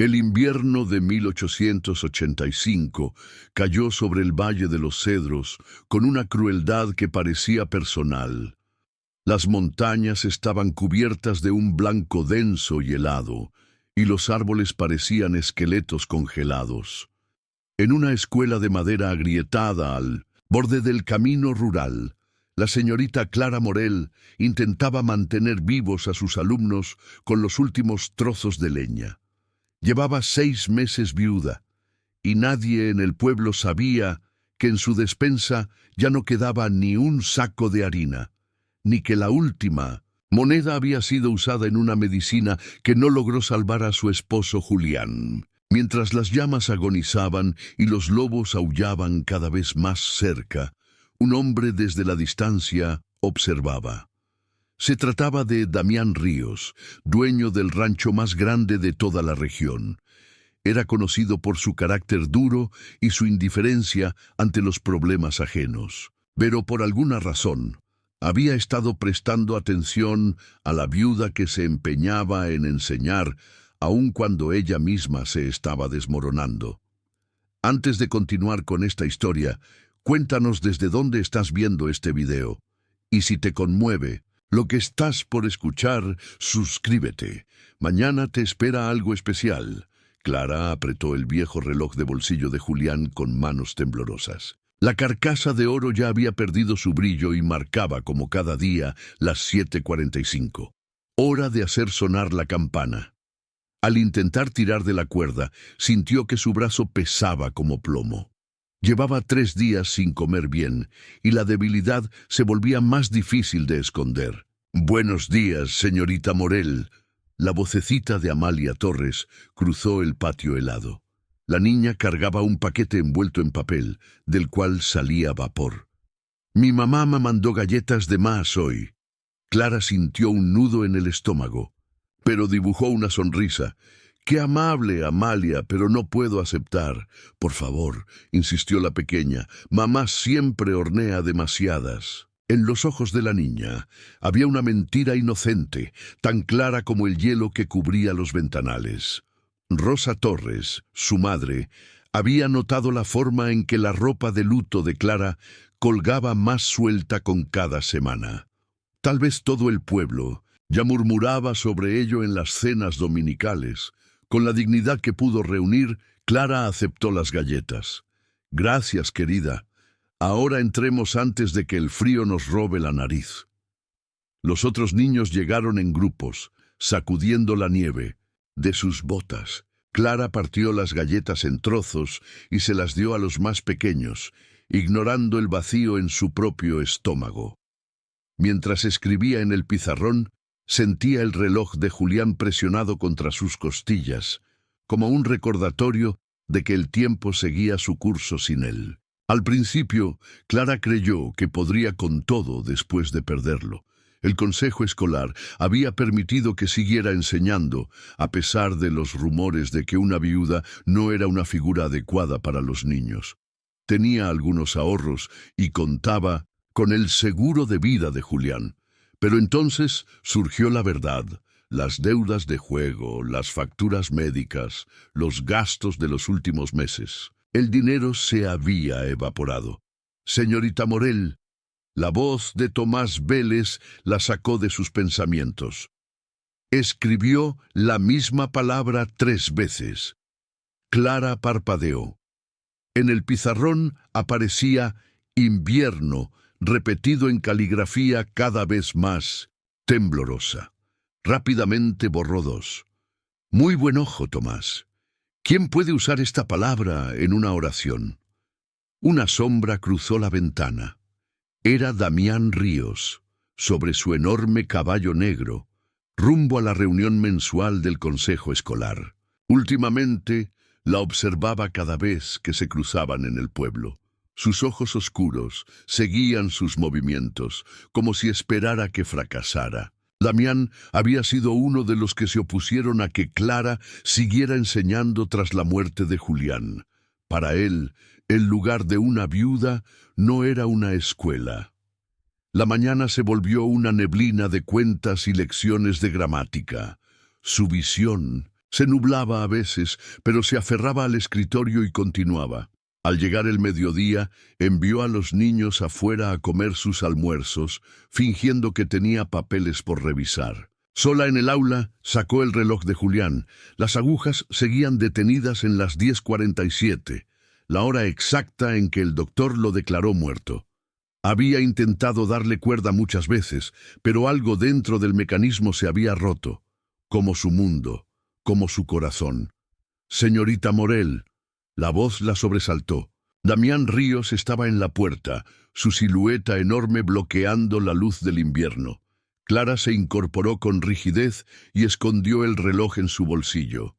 El invierno de 1885 cayó sobre el Valle de los Cedros con una crueldad que parecía personal. Las montañas estaban cubiertas de un blanco denso y helado, y los árboles parecían esqueletos congelados. En una escuela de madera agrietada al borde del camino rural, la señorita Clara Morel intentaba mantener vivos a sus alumnos con los últimos trozos de leña. Llevaba 6 meses viuda, y nadie en el pueblo sabía que en su despensa ya no quedaba ni un saco de harina, ni que la última moneda había sido usada en una medicina que no logró salvar a su esposo Julián. Mientras las llamas agonizaban y los lobos aullaban cada vez más cerca, un hombre desde la distancia observaba. Se trataba de Damián Ríos, dueño del rancho más grande de toda la región. Era conocido por su carácter duro y su indiferencia ante los problemas ajenos. Pero por alguna razón, había estado prestando atención a la viuda que se empeñaba en enseñar, aun cuando ella misma se estaba desmoronando. Antes de continuar con esta historia, cuéntanos desde dónde estás viendo este video. Y si te conmueve lo que estás por escuchar, suscríbete. Mañana te espera algo especial. Clara apretó el viejo reloj de bolsillo de Julián con manos temblorosas. La carcasa de oro ya había perdido su brillo y marcaba, como cada día, las 7:45. Hora de hacer sonar la campana. Al intentar tirar de la cuerda, sintió que su brazo pesaba como plomo. Llevaba 3 días sin comer bien, y la debilidad se volvía más difícil de esconder. «Buenos días, señorita Morel». La vocecita de Amalia Torres cruzó el patio helado. La niña cargaba un paquete envuelto en papel, del cual salía vapor. «Mi mamá me mandó galletas de más hoy». Clara sintió un nudo en el estómago, pero dibujó una sonrisa. «Qué amable, Amalia, pero no puedo aceptar». «Por favor», insistió la pequeña, «mamá siempre hornea demasiadas». En los ojos de la niña había una mentira inocente, tan clara como el hielo que cubría los ventanales. Rosa Torres, su madre, había notado la forma en que la ropa de luto de Clara colgaba más suelta con cada semana. Tal vez todo el pueblo ya murmuraba sobre ello en las cenas dominicales. Con la dignidad que pudo reunir, Clara aceptó las galletas. «Gracias, querida. Ahora entremos antes de que el frío nos robe la nariz». Los otros niños llegaron en grupos, sacudiendo la nieve de sus botas. Clara partió las galletas en trozos y se las dio a los más pequeños, ignorando el vacío en su propio estómago. Mientras escribía en el pizarrón, sentía el reloj de Julián presionado contra sus costillas, como un recordatorio de que el tiempo seguía su curso sin él. Al principio, Clara creyó que podría con todo después de perderlo. El consejo escolar había permitido que siguiera enseñando, a pesar de los rumores de que una viuda no era una figura adecuada para los niños. Tenía algunos ahorros y contaba con el seguro de vida de Julián. Pero entonces surgió la verdad: las deudas de juego, las facturas médicas, los gastos de los últimos meses. El dinero se había evaporado. «Señorita Morel». La voz de Tomás Vélez la sacó de sus pensamientos. Escribió la misma palabra 3 veces. Clara parpadeó. En el pizarrón aparecía invierno, repetido en caligrafía cada vez más temblorosa. Rápidamente borró 2. «Muy buen ojo, Tomás. ¿Quién puede usar esta palabra en una oración?» Una sombra cruzó la ventana. Era Damián Ríos, sobre su enorme caballo negro, rumbo a la reunión mensual del consejo escolar. Últimamente la observaba cada vez que se cruzaban en el pueblo. Sus ojos oscuros seguían sus movimientos, como si esperara que fracasara. Damián había sido uno de los que se opusieron a que Clara siguiera enseñando tras la muerte de Julián. Para él, el lugar de una viuda no era una escuela. La mañana se volvió una neblina de cuentas y lecciones de gramática. Su visión Se nublaba a veces, pero se aferraba al escritorio y continuaba. Al llegar el mediodía, envió a los niños afuera a comer sus almuerzos, fingiendo que tenía papeles por revisar. Sola en el aula, sacó el reloj de Julián. Las agujas seguían detenidas en las 10:47, la hora exacta en que el doctor lo declaró muerto. Había intentado darle cuerda muchas veces, pero algo dentro del mecanismo se había roto, como su mundo, como su corazón. «Señorita Morel». La voz la sobresaltó. Damián Ríos estaba en la puerta, su silueta enorme bloqueando la luz del invierno. Clara se incorporó con rigidez y escondió el reloj en su bolsillo.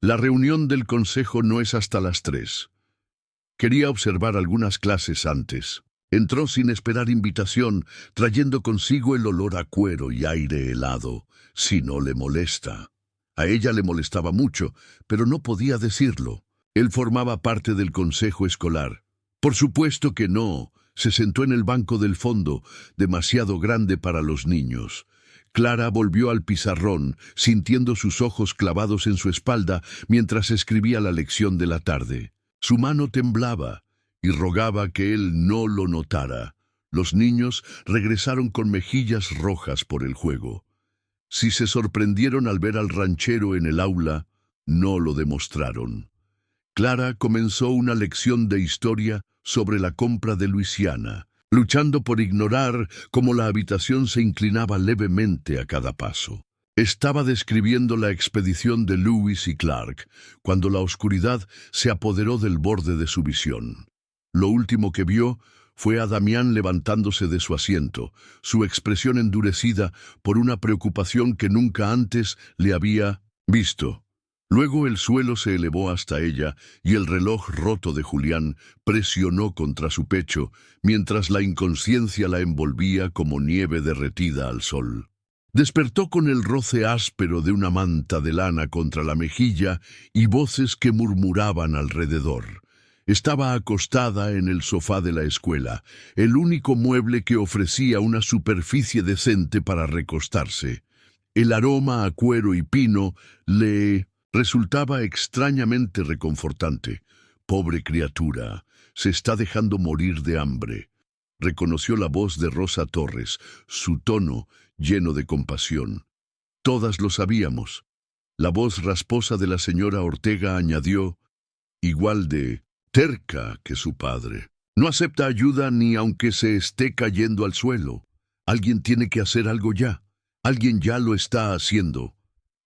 La reunión del consejo no es hasta las 3. Quería observar algunas clases antes. Entró sin esperar invitación, trayendo consigo el olor a cuero y aire helado. Si no le molesta. A ella le molestaba mucho, pero no podía decirlo. Él formaba parte del consejo escolar. Por supuesto que no. Se sentó en el banco del fondo, demasiado grande para los niños. Clara volvió al pizarrón, sintiendo sus ojos clavados en su espalda mientras escribía la lección de la tarde. Su mano temblaba y rogaba que él no lo notara. Los niños regresaron con mejillas rojas por el juego. Si se sorprendieron al ver al ranchero en el aula, no lo demostraron. Clara comenzó una lección de historia sobre la compra de Luisiana, luchando por ignorar cómo la habitación se inclinaba levemente a cada paso. Estaba describiendo la expedición de Lewis y Clark, cuando la oscuridad se apoderó del borde de su visión. Lo último que vio fue a Damián levantándose de su asiento, su expresión endurecida por una preocupación que nunca antes le había visto. Luego el suelo se elevó hasta ella y el reloj roto de Julián presionó contra su pecho, mientras la inconsciencia la envolvía como nieve derretida al sol. Despertó con el roce áspero de una manta de lana contra la mejilla y voces que murmuraban alrededor. Estaba acostada en el sofá de la escuela, el único mueble que ofrecía una superficie decente para recostarse. El aroma a cuero y pino le resultaba extrañamente reconfortante. Pobre criatura, se está dejando morir de hambre. Reconoció la voz de Rosa Torres, su tono lleno de compasión. Todas lo sabíamos. La voz rasposa de la señora Ortega añadió, igual de terca que su padre. No acepta ayuda ni aunque se esté cayendo al suelo. Alguien tiene que hacer algo ya. Alguien ya lo está haciendo.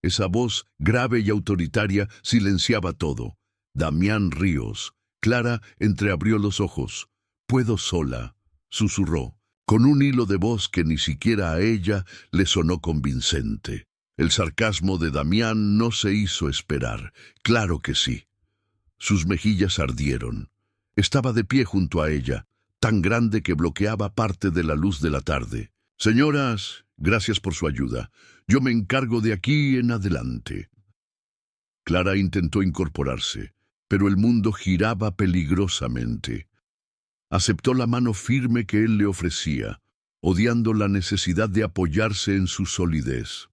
Esa voz grave y autoritaria silenciaba todo. Damián Ríos. Clara entreabrió los ojos. «Puedo sola», susurró, con un hilo de voz que ni siquiera a ella le sonó convincente. El sarcasmo de Damián no se hizo esperar. Claro que sí. Sus mejillas ardieron. Estaba de pie junto a ella, tan grande que bloqueaba parte de la luz de la tarde. «Señoras, gracias por su ayuda. Yo me encargo de aquí en adelante». Clara intentó incorporarse, pero el mundo giraba peligrosamente. Aceptó la mano firme que él le ofrecía, odiando la necesidad de apoyarse en su solidez.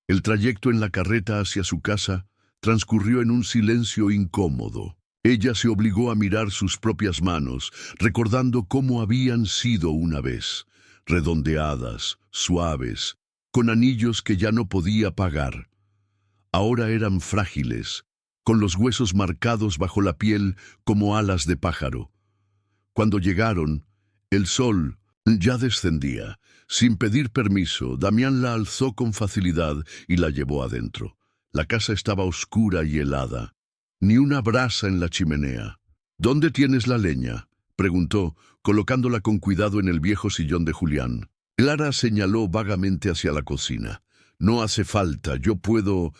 El trayecto en la carreta hacia su casa transcurrió en un silencio incómodo. Ella se obligó a mirar sus propias manos, recordando cómo habían sido una vez, redondeadas, suaves, con anillos que ya no podía pagar. Ahora eran frágiles, con los huesos marcados bajo la piel como alas de pájaro. Cuando llegaron, el sol ya descendía. Sin pedir permiso, Damián la alzó con facilidad y la llevó adentro. La casa estaba oscura y helada. Ni una brasa en la chimenea. «¿Dónde tienes la leña?», preguntó, colocándola con cuidado en el viejo sillón de Julián. Clara señaló vagamente hacia la cocina. «No hace falta, yo puedo...».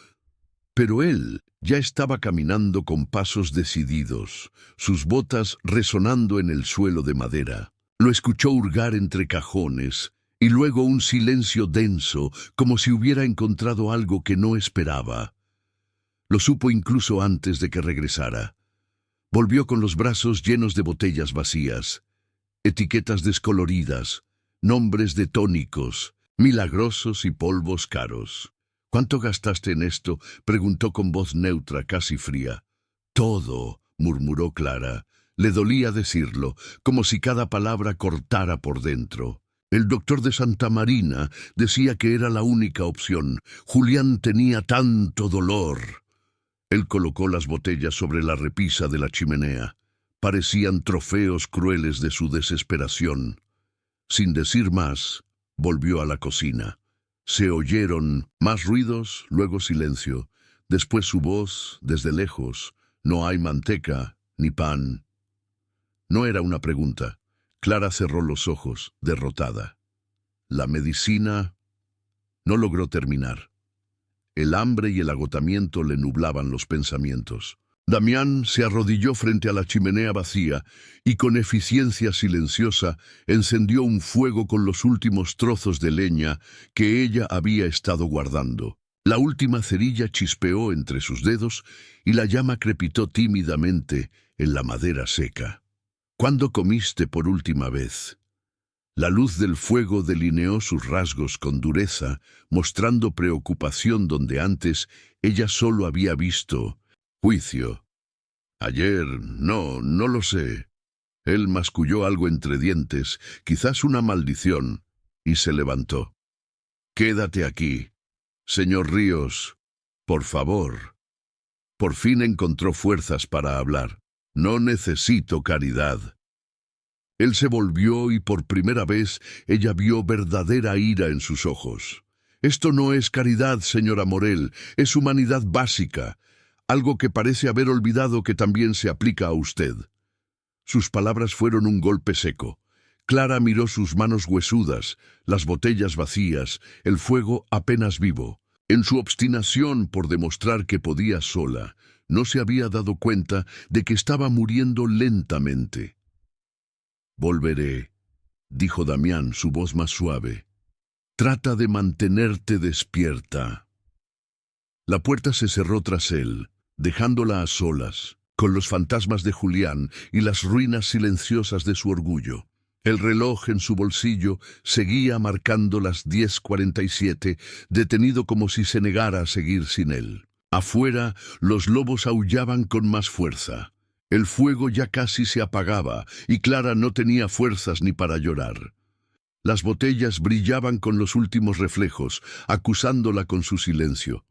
Pero él ya estaba caminando con pasos decididos, sus botas resonando en el suelo de madera. Lo escuchó hurgar entre cajones, y luego un silencio denso, como si hubiera encontrado algo que no esperaba. Lo supo incluso antes de que regresara. Volvió con los brazos llenos de botellas vacías, etiquetas descoloridas, nombres de tónicos, milagrosos y polvos caros. ¿Cuánto gastaste en esto?, preguntó con voz neutra, casi fría. Todo, murmuró Clara. Le dolía decirlo, como si cada palabra cortara por dentro. El doctor de Santa Marina decía que era la única opción. Julián tenía tanto dolor. Él colocó las botellas sobre la repisa de la chimenea. Parecían trofeos crueles de su desesperación. Sin decir más, volvió a la cocina. Se oyeron más ruidos, luego silencio. Después su voz, desde lejos. No hay manteca ni pan. No era una pregunta. Clara cerró los ojos, derrotada. La medicina no logró terminar. El hambre y el agotamiento le nublaban los pensamientos. Damián se arrodilló frente a la chimenea vacía y con eficiencia silenciosa encendió un fuego con los últimos trozos de leña que ella había estado guardando. La última cerilla chispeó entre sus dedos y la llama crepitó tímidamente en la madera seca. ¿Cuándo comiste por última vez? La luz del fuego delineó sus rasgos con dureza, mostrando preocupación donde antes ella solo había visto juicio. Ayer, no lo sé. Él masculló algo entre dientes, quizás una maldición, y se levantó. Quédate aquí, señor Ríos, por favor. Por fin encontró fuerzas para hablar. No necesito caridad. Él se volvió y por primera vez ella vio verdadera ira en sus ojos. Esto no es caridad, señora Morel, es humanidad básica, algo que parece haber olvidado que también se aplica a usted. Sus palabras fueron un golpe seco. Clara miró sus manos huesudas, las botellas vacías, el fuego apenas vivo. En su obstinación por demostrar que podía sola, no se había dado cuenta de que estaba muriendo lentamente. «Volveré», dijo Damián, su voz más suave. «Trata de mantenerte despierta». La puerta se cerró tras él, dejándola a solas, con los fantasmas de Julián y las ruinas silenciosas de su orgullo. El reloj en su bolsillo seguía marcando las 10:47, detenido como si se negara a seguir sin él. Afuera, los lobos aullaban con más fuerza. El fuego ya casi se apagaba y Clara no tenía fuerzas ni para llorar. Las botellas brillaban con los últimos reflejos, acusándola con su silencio.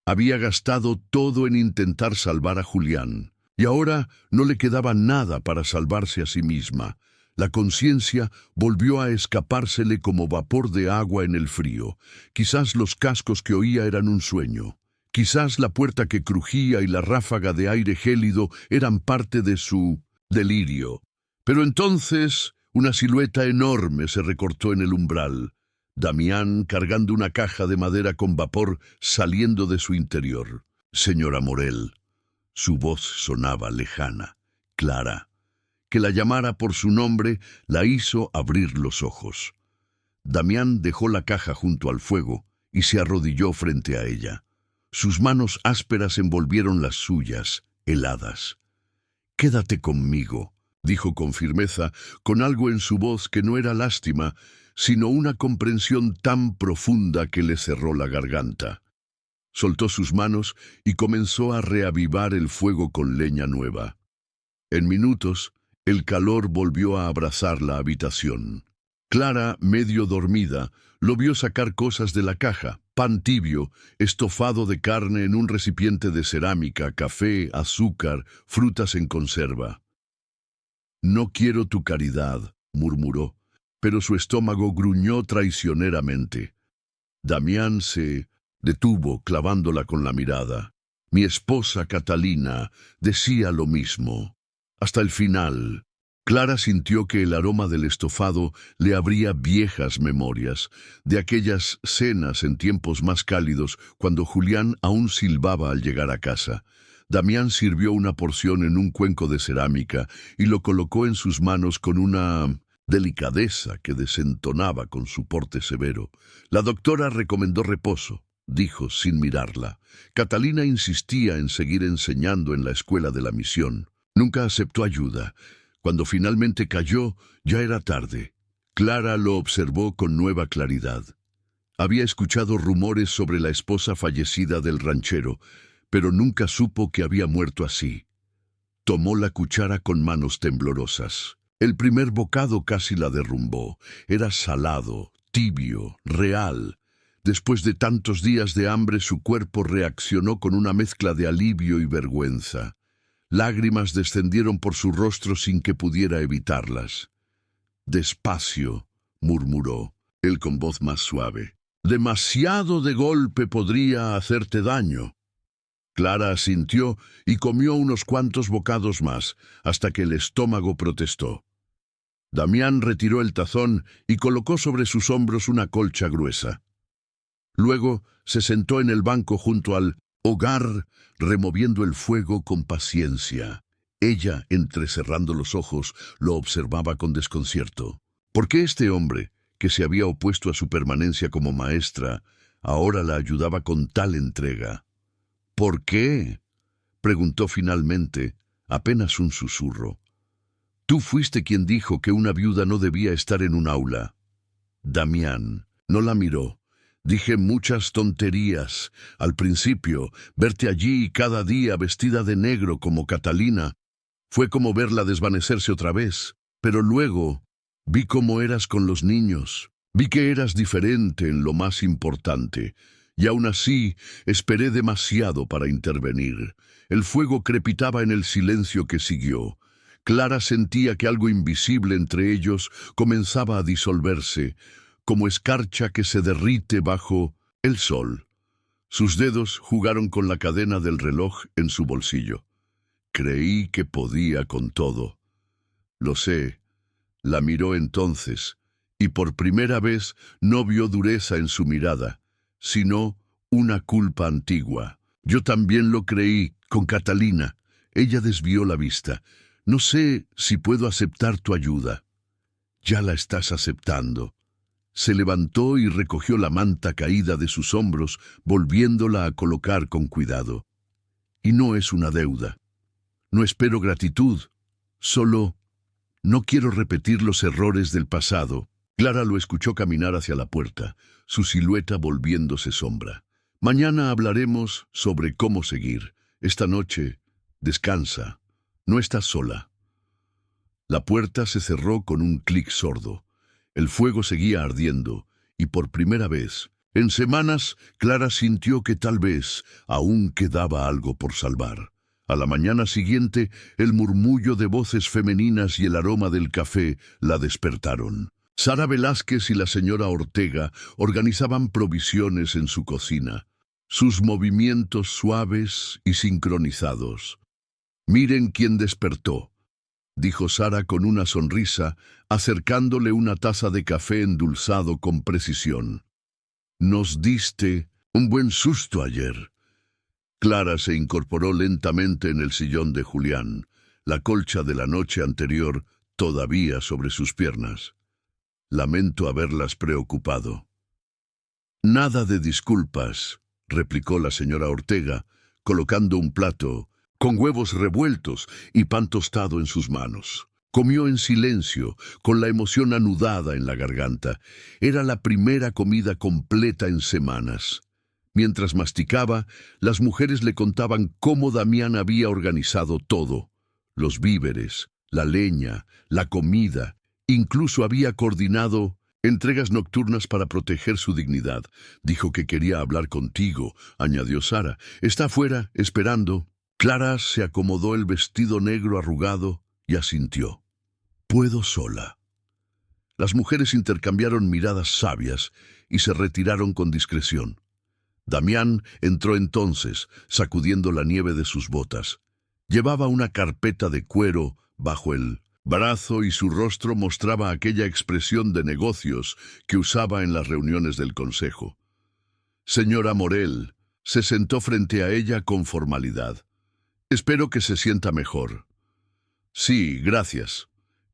Había gastado todo en intentar salvar a Julián, y ahora no le quedaba nada para salvarse a sí misma. La conciencia volvió a escapársele como vapor de agua en el frío. Quizás los cascos que oía eran un sueño. Quizás la puerta que crujía y la ráfaga de aire gélido eran parte de su delirio. Pero entonces una silueta enorme se recortó en el umbral. Damián cargando una caja de madera con vapor saliendo de su interior. «Señora Morel». Su voz sonaba lejana, clara. Que la llamara por su nombre la hizo abrir los ojos. Damián dejó la caja junto al fuego y se arrodilló frente a ella. Sus manos ásperas envolvieron las suyas, heladas. «Quédate conmigo», dijo con firmeza, con algo en su voz que no era lástima, sino una comprensión tan profunda que le cerró la garganta. Soltó sus manos y comenzó a reavivar el fuego con leña nueva. En minutos, el calor volvió a abrazar la habitación. Clara, medio dormida, lo vio sacar cosas de la caja: pan tibio, estofado de carne en un recipiente de cerámica, café, azúcar, frutas en conserva. «No quiero tu caridad», murmuró, pero su estómago gruñó traicioneramente. Damián se detuvo, clavándola con la mirada. «Mi esposa Catalina decía lo mismo». Hasta el final, Clara sintió que el aroma del estofado le abría viejas memorias, de aquellas cenas en tiempos más cálidos, cuando Julián aún silbaba al llegar a casa. Damián sirvió una porción en un cuenco de cerámica y lo colocó en sus manos con una delicadeza que desentonaba con su porte severo. «La doctora recomendó reposo», dijo sin mirarla. Catalina insistía en seguir enseñando en la escuela de la misión. Nunca aceptó ayuda. Cuando finalmente cayó, ya era tarde. Clara lo observó con nueva claridad. Había escuchado rumores sobre la esposa fallecida del ranchero, pero nunca supo que había muerto así. Tomó la cuchara con manos temblorosas. El primer bocado casi la derrumbó. Era salado, tibio, real. Después de tantos días de hambre, su cuerpo reaccionó con una mezcla de alivio y vergüenza. Lágrimas descendieron por su rostro sin que pudiera evitarlas. «Despacio», murmuró, él con voz más suave. «Demasiado de golpe podría hacerte daño». Clara asintió y comió unos cuantos bocados más, hasta que el estómago protestó. Damián retiró el tazón y colocó sobre sus hombros una colcha gruesa. Luego se sentó en el banco junto al hogar, removiendo el fuego con paciencia. Ella, entrecerrando los ojos, lo observaba con desconcierto. ¿Por qué este hombre, que se había opuesto a su permanencia como maestra, ahora la ayudaba con tal entrega? «¿Por qué?», preguntó finalmente, apenas un susurro. «Tú fuiste quien dijo que una viuda no debía estar en un aula». Damián no la miró. «Dije muchas tonterías. Al principio, verte allí cada día vestida de negro como Catalina fue como verla desvanecerse otra vez. Pero luego vi cómo eras con los niños. Vi que eras diferente en lo más importante. Y aún así, esperé demasiado para intervenir». El fuego crepitaba en el silencio que siguió. Clara sentía que algo invisible entre ellos comenzaba a disolverse, como escarcha que se derrite bajo el sol. Sus dedos jugaron con la cadena del reloj en su bolsillo. «Creí que podía con todo». «Lo sé». La miró entonces, y por primera vez no vio dureza en su mirada, sino una culpa antigua. «Yo también lo creí, con Catalina». Ella desvió la vista. «No sé si puedo aceptar tu ayuda». «Ya la estás aceptando». Se levantó y recogió la manta caída de sus hombros, volviéndola a colocar con cuidado. «Y no es una deuda. No espero gratitud. Solo no quiero repetir los errores del pasado». Clara lo escuchó caminar hacia la puerta, su silueta volviéndose sombra. «Mañana hablaremos sobre cómo seguir. Esta noche, descansa. No estás sola». La puerta se cerró con un clic sordo. El fuego seguía ardiendo, y por primera vez, en semanas, Clara sintió que tal vez aún quedaba algo por salvar. A la mañana siguiente, el murmullo de voces femeninas y el aroma del café la despertaron. Sara Velázquez y la señora Ortega organizaban provisiones en su cocina, sus movimientos suaves y sincronizados. «Miren quién despertó», dijo Sara con una sonrisa, acercándole una taza de café endulzado con precisión. «Nos diste un buen susto ayer». Clara se incorporó lentamente en el sillón de Julián, la colcha de la noche anterior todavía sobre sus piernas. «Lamento haberlas preocupado». «Nada de disculpas», replicó la señora Ortega, colocando un plato con huevos revueltos y pan tostado en sus manos. Comió en silencio, con la emoción anudada en la garganta. Era la primera comida completa en semanas. Mientras masticaba, las mujeres le contaban cómo Damián había organizado todo: los víveres, la leña, la comida. Incluso había coordinado entregas nocturnas para proteger su dignidad. «Dijo que quería hablar contigo», añadió Sara. «Está afuera, esperando». Clara se acomodó el vestido negro arrugado y asintió. «Puedo sola». Las mujeres intercambiaron miradas sabias y se retiraron con discreción. Damián entró entonces, sacudiendo la nieve de sus botas. Llevaba una carpeta de cuero bajo el brazo y su rostro mostraba aquella expresión de negocios que usaba en las reuniones del consejo. «Señora Morel», se sentó frente a ella con formalidad. «Espero que se sienta mejor». «Sí, gracias».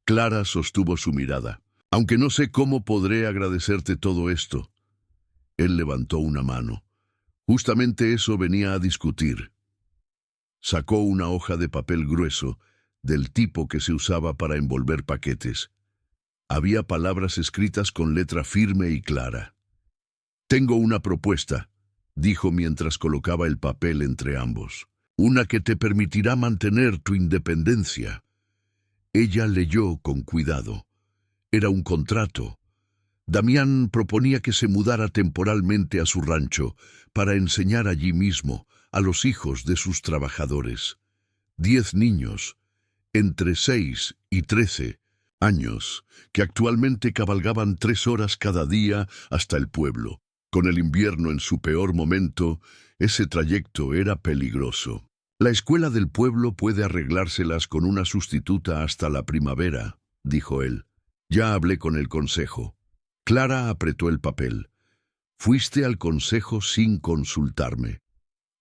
Clara sostuvo su mirada. «Aunque no sé cómo podré agradecerte todo esto». Él levantó una mano. Justamente eso venía a discutir. Sacó una hoja de papel grueso, del tipo que se usaba para envolver paquetes. Había palabras escritas con letra firme y clara. Tengo una propuesta, dijo mientras colocaba el papel entre ambos. Una que te permitirá mantener tu independencia. Ella leyó con cuidado. Era un contrato. Damián proponía que se mudara temporalmente a su rancho para enseñar allí mismo a los hijos de sus trabajadores. 10 niños, entre 6 y 13 años, que actualmente cabalgaban 3 horas cada día hasta el pueblo. Con el invierno en su peor momento, ese trayecto era peligroso. La escuela del pueblo puede arreglárselas con una sustituta hasta la primavera, dijo él. Ya hablé con el consejo. Clara apretó el papel. Fuiste al consejo sin consultarme.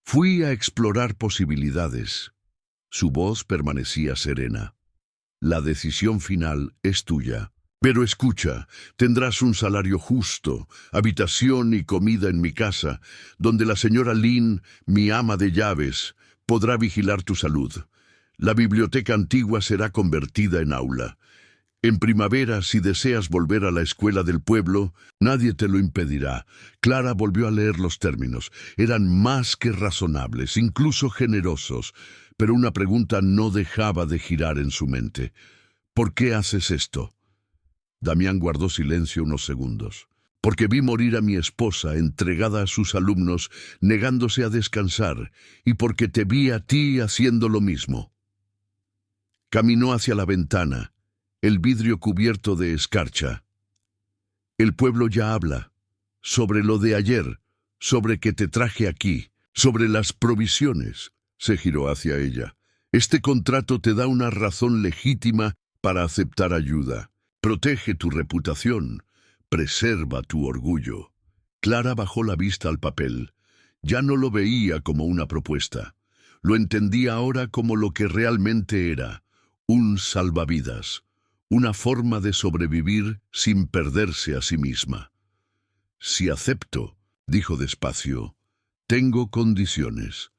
Fui a explorar posibilidades. Su voz permanecía serena. La decisión final es tuya. Pero escucha, tendrás un salario justo, habitación y comida en mi casa, donde la señora Lynn, mi ama de llaves, podrá vigilar tu salud. La biblioteca antigua será convertida en aula. En primavera, si deseas volver a la escuela del pueblo, nadie te lo impedirá. Clara volvió a leer los términos. Eran más que razonables, incluso generosos, pero una pregunta no dejaba de girar en su mente. ¿Por qué haces esto? Damián guardó silencio unos segundos. Porque vi morir a mi esposa entregada a sus alumnos, negándose a descansar, y porque te vi a ti haciendo lo mismo. Caminó hacia la ventana, el vidrio cubierto de escarcha. El pueblo ya habla, sobre lo de ayer, sobre que te traje aquí, sobre las provisiones. Se giró hacia ella. Este contrato te da una razón legítima para aceptar ayuda. Protege tu reputación. Preserva tu orgullo. Clara bajó la vista al papel. Ya no lo veía como una propuesta. Lo entendía ahora como lo que realmente era, un salvavidas, una forma de sobrevivir sin perderse a sí misma. Si acepto, dijo despacio, tengo condiciones.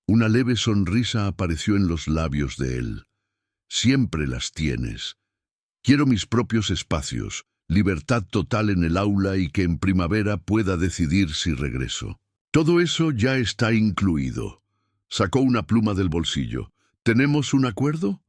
Una leve sonrisa apareció en los labios de él. Siempre las tienes. Quiero mis propios espacios, libertad total en el aula y que en primavera pueda decidir si regreso. Todo eso ya está incluido. Sacó una pluma del bolsillo. ¿Tenemos un acuerdo?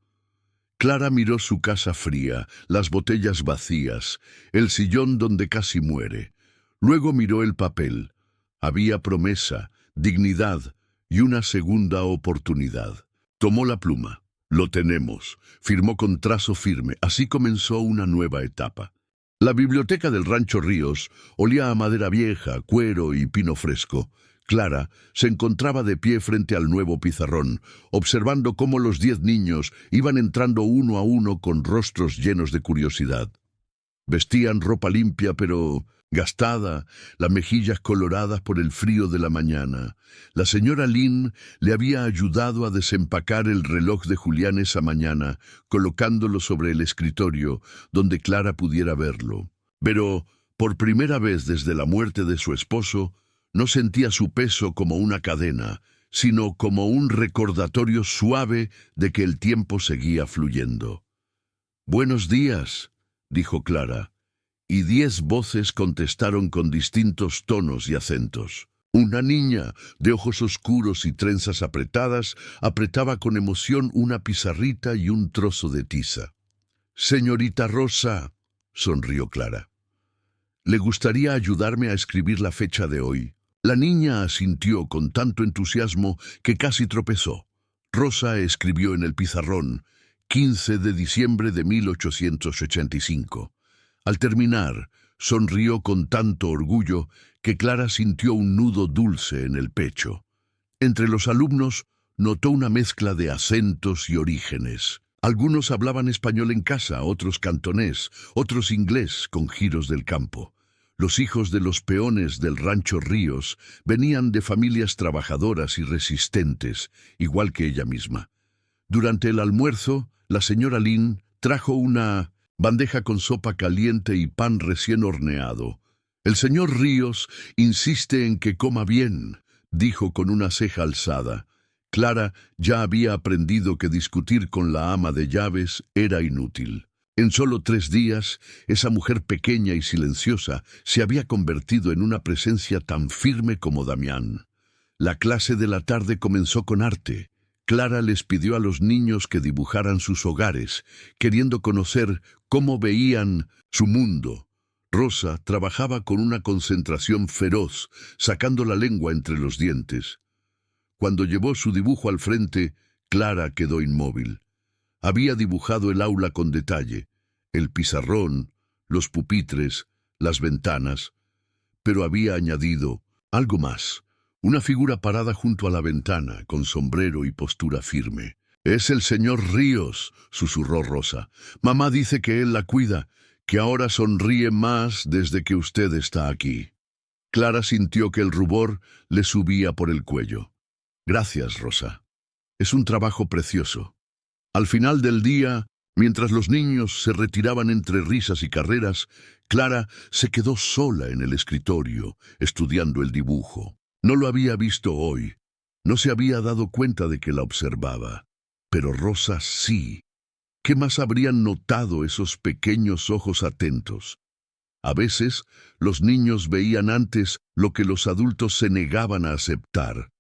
Clara miró su casa fría, las botellas vacías, el sillón donde casi muere. Luego miró el papel. Había promesa, dignidad y una segunda oportunidad. Tomó la pluma. Lo tenemos, firmó con trazo firme. Así comenzó una nueva etapa. La biblioteca del Rancho Ríos olía a madera vieja, cuero y pino fresco. Clara se encontraba de pie frente al nuevo pizarrón, observando cómo los 10 niños iban entrando uno a uno con rostros llenos de curiosidad. Vestían ropa limpia pero gastada, las mejillas coloradas por el frío de la mañana. La señora Lynn le había ayudado a desempacar el reloj de Julián esa mañana, colocándolo sobre el escritorio, donde Clara pudiera verlo. Pero, por primera vez desde la muerte de su esposo, no sentía su peso como una cadena, sino como un recordatorio suave de que el tiempo seguía fluyendo. «Buenos días», dijo Clara, y 10 voces contestaron con distintos tonos y acentos. Una niña, de ojos oscuros y trenzas apretadas, apretaba con emoción una pizarrita y un trozo de tiza. «Señorita Rosa», sonrió Clara, «¿le gustaría ayudarme a escribir la fecha de hoy?» La niña asintió con tanto entusiasmo que casi tropezó. Rosa escribió en el pizarrón, 15 de diciembre de 1885. Al terminar, sonrió con tanto orgullo que Clara sintió un nudo dulce en el pecho. Entre los alumnos notó una mezcla de acentos y orígenes. Algunos hablaban español en casa, otros cantonés, otros inglés con giros del campo. Los hijos de los peones del Rancho Ríos venían de familias trabajadoras y resistentes, igual que ella misma. Durante el almuerzo, la señora Lynn trajo una bandeja con sopa caliente y pan recién horneado. «El señor Ríos insiste en que coma bien», dijo con una ceja alzada. Clara ya había aprendido que discutir con la ama de llaves era inútil. En solo 3 días, esa mujer pequeña y silenciosa se había convertido en una presencia tan firme como Damián. La clase de la tarde comenzó con arte. Clara les pidió a los niños que dibujaran sus hogares, queriendo conocer cómo veían su mundo. Rosa trabajaba con una concentración feroz, sacando la lengua entre los dientes. Cuando llevó su dibujo al frente, Clara quedó inmóvil. Había dibujado el aula con detalle, el pizarrón, los pupitres, las ventanas, pero había añadido algo más, una figura parada junto a la ventana, con sombrero y postura firme. «Es el señor Ríos», susurró Rosa. «Mamá dice que él la cuida, que ahora sonríe más desde que usted está aquí». Clara sintió que el rubor le subía por el cuello. «Gracias, Rosa. Es un trabajo precioso». Al final del día, mientras los niños se retiraban entre risas y carreras, Clara se quedó sola en el escritorio, estudiando el dibujo. No lo había visto hoy. No se había dado cuenta de que la observaba. Pero Rosa sí. ¿Qué más habrían notado esos pequeños ojos atentos? A veces, los niños veían antes lo que los adultos se negaban a aceptar.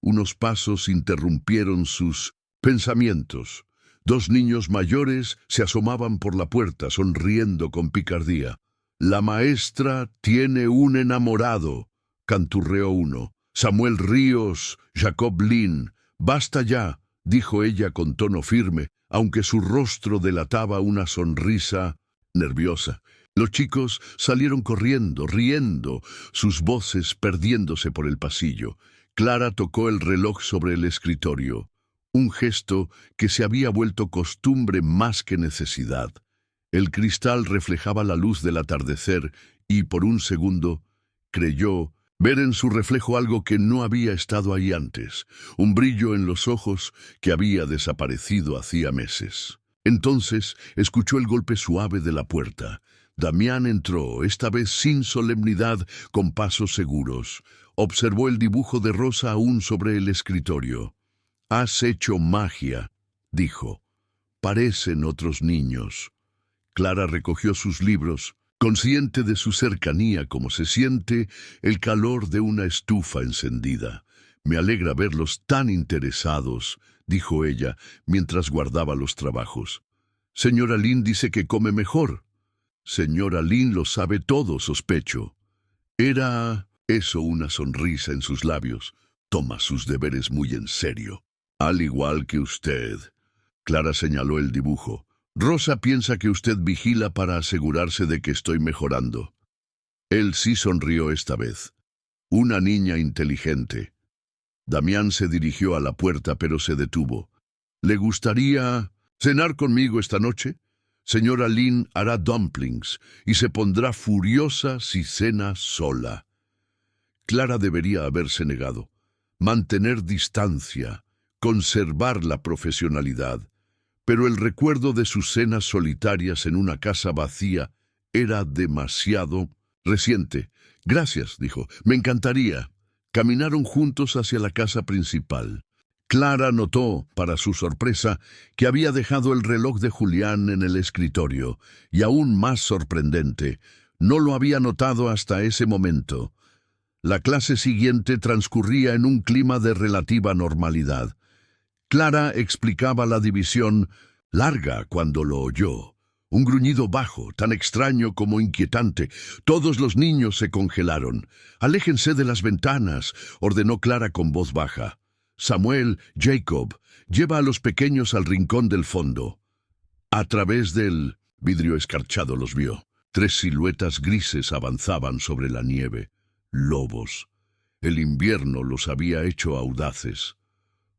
Unos pasos interrumpieron sus pensamientos. 2 niños mayores se asomaban por la puerta, sonriendo con picardía. «La maestra tiene un enamorado», canturreó uno. «Samuel Ríos, Jacob Lin. Basta ya», dijo ella con tono firme, aunque su rostro delataba una sonrisa nerviosa. Los chicos salieron corriendo, riendo, sus voces perdiéndose por el pasillo. Clara tocó el reloj sobre el escritorio, un gesto que se había vuelto costumbre más que necesidad. El cristal reflejaba la luz del atardecer y, por un segundo, creyó ver en su reflejo algo que no había estado ahí antes, un brillo en los ojos que había desaparecido hacía meses. Entonces escuchó el golpe suave de la puerta. Damián entró, esta vez sin solemnidad, con pasos seguros. Observó el dibujo de Rosa aún sobre el escritorio. «Has hecho magia», dijo. «Parecen otros niños». Clara recogió sus libros, consciente de su cercanía como se siente el calor de una estufa encendida. «Me alegra verlos tan interesados», dijo ella, mientras guardaba los trabajos. «Señora Lin dice que come mejor». «Señora Lin lo sabe todo, sospecho». Era eso una sonrisa en sus labios. «Toma sus deberes muy en serio». «Al igual que usted». Clara señaló el dibujo. «Rosa piensa que usted vigila para asegurarse de que estoy mejorando». Él sí sonrió esta vez. «Una niña inteligente». Damián se dirigió a la puerta, pero se detuvo. «¿Le gustaría cenar conmigo esta noche? Señora Lin hará dumplings y se pondrá furiosa si cena sola». Clara debería haberse negado. Mantener distancia, conservar la profesionalidad. Pero el recuerdo de sus cenas solitarias en una casa vacía era demasiado reciente. «Gracias», dijo, «me encantaría». Caminaron juntos hacia la casa principal. Clara notó, para su sorpresa, que había dejado el reloj de Julián en el escritorio, y aún más sorprendente, no lo había notado hasta ese momento. La clase siguiente transcurría en un clima de relativa normalidad. Clara explicaba la división larga cuando lo oyó. Un gruñido bajo, tan extraño como inquietante. Todos los niños se congelaron. «Aléjense de las ventanas», ordenó Clara con voz baja. «Samuel, Jacob, lleva a los pequeños al rincón del fondo». A través del vidrio escarchado los vio. 3 siluetas grises avanzaban sobre la nieve. Lobos. El invierno los había hecho audaces.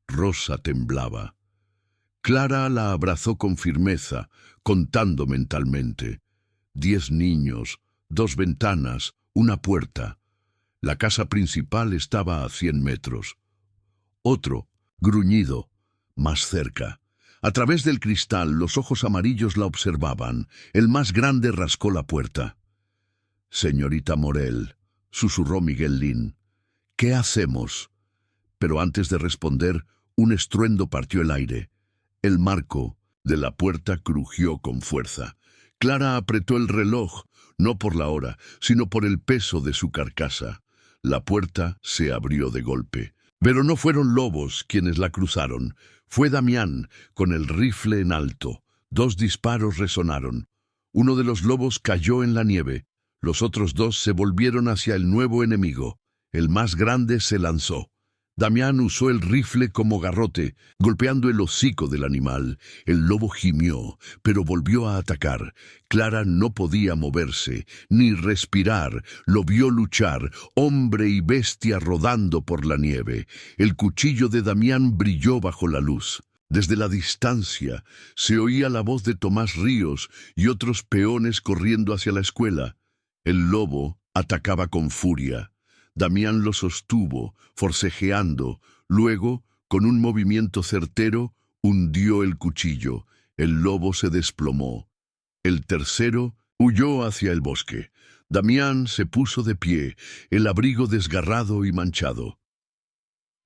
Rosa temblaba. Clara la abrazó con firmeza, contando mentalmente. 10 niños, 2 ventanas, una puerta. La casa principal estaba a 100 metros. Otro, gruñido, más cerca. A través del cristal, los ojos amarillos la observaban. El más grande rascó la puerta. «Señorita Morel», susurró Miguel Lin, «¿qué hacemos?» Pero antes de responder, un estruendo partió el aire. El marco, de la puerta crujió con fuerza. Clara apretó el reloj, no por la hora, sino por el peso de su carcasa. La puerta se abrió de golpe. Pero no fueron lobos quienes la cruzaron. Fue Damián, con el rifle en alto. 2 disparos resonaron. Uno de los lobos cayó en la nieve. Los otros 2 se volvieron hacia el nuevo enemigo. El más grande se lanzó. Damián usó el rifle como garrote, golpeando el hocico del animal. El lobo gimió, pero volvió a atacar. Clara no podía moverse, ni respirar. Lo vio luchar, hombre y bestia rodando por la nieve. El cuchillo de Damián brilló bajo la luz. Desde la distancia se oía la voz de Tomás Ríos y otros peones corriendo hacia la escuela. El lobo atacaba con furia. Damián lo sostuvo, forcejeando. Luego, con un movimiento certero, hundió el cuchillo. El lobo se desplomó. El tercero huyó hacia el bosque. Damián se puso de pie, el abrigo desgarrado y manchado.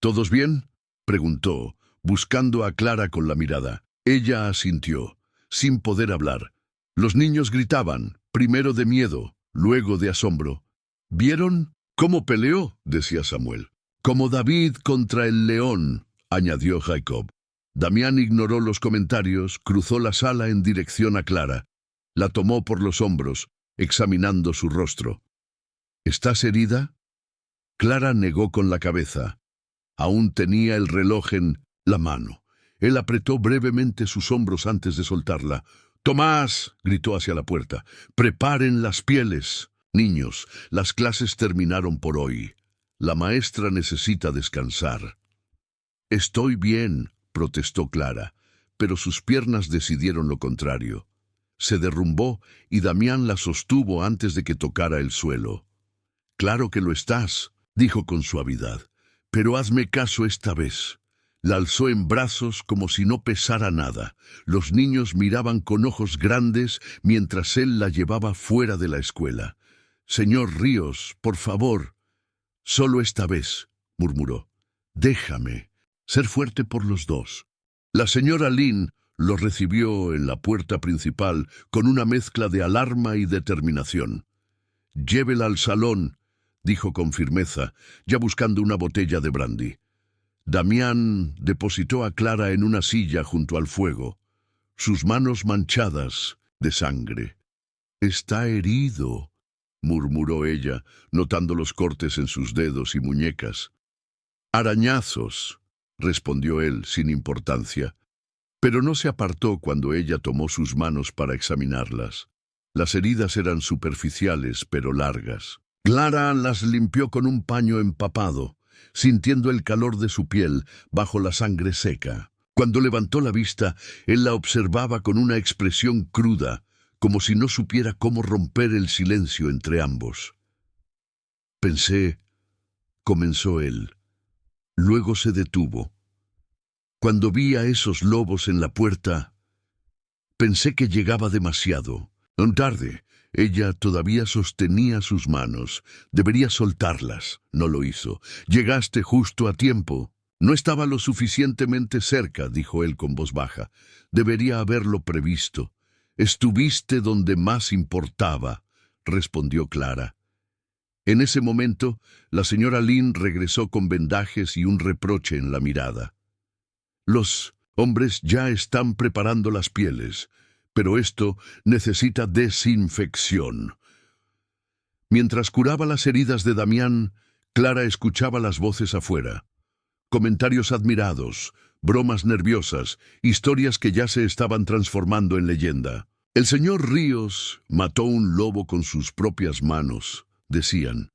¿Todos bien?, preguntó, buscando a Clara con la mirada. Ella asintió, sin poder hablar. Los niños gritaban, primero de miedo, luego de asombro. ¿Vieron cómo peleó?, decía Samuel. Como David contra el león, añadió Jacob. Damián ignoró los comentarios, cruzó la sala en dirección a Clara. La tomó por los hombros, examinando su rostro. ¿Estás herida? Clara negó con la cabeza. Aún tenía el reloj en la mano. Él apretó brevemente sus hombros antes de soltarla. «¡Tomás!», gritó hacia la puerta. «¡Preparen las pieles! Niños, las clases terminaron por hoy. La maestra necesita descansar». «Estoy bien», protestó Clara, pero sus piernas decidieron lo contrario. Se derrumbó y Damián la sostuvo antes de que tocara el suelo. «Claro que lo estás», dijo con suavidad, «pero hazme caso esta vez». La alzó en brazos como si no pesara nada. Los niños miraban con ojos grandes mientras él la llevaba fuera de la escuela. «Señor Ríos, por favor». «Solo esta vez», murmuró. «Déjame ser fuerte por los 2». La señora Lynn lo recibió en la puerta principal con una mezcla de alarma y determinación. «Llévela al salón», dijo con firmeza, ya buscando una botella de brandy. Damián depositó a Clara en una silla junto al fuego, sus manos manchadas de sangre. «Está herido», murmuró ella, notando los cortes en sus dedos y muñecas. «Arañazos», respondió él sin importancia, pero no se apartó cuando ella tomó sus manos para examinarlas. Las heridas eran superficiales, pero largas. Clara las limpió con un paño empapado, sintiendo el calor de su piel bajo la sangre seca. Cuando levantó la vista, él la observaba con una expresión cruda, como si no supiera cómo romper el silencio entre ambos. «Pensé», comenzó él. Luego se detuvo. «Cuando vi a esos lobos en la puerta, pensé que llegaba demasiado. Tarde». Ella todavía sostenía sus manos. «Debería soltarlas». No lo hizo. «Llegaste justo a tiempo». «No estaba lo suficientemente cerca», dijo él con voz baja. «Debería haberlo previsto». «Estuviste donde más importaba», respondió Clara. En ese momento, la señora Lynn regresó con vendajes y un reproche en la mirada. «Los hombres ya están preparando las pieles, pero esto necesita desinfección». Mientras curaba las heridas de Damián, Clara escuchaba las voces afuera. Comentarios admirados, bromas nerviosas, historias que ya se estaban transformando en leyenda. «El señor Ríos mató un lobo con sus propias manos», decían.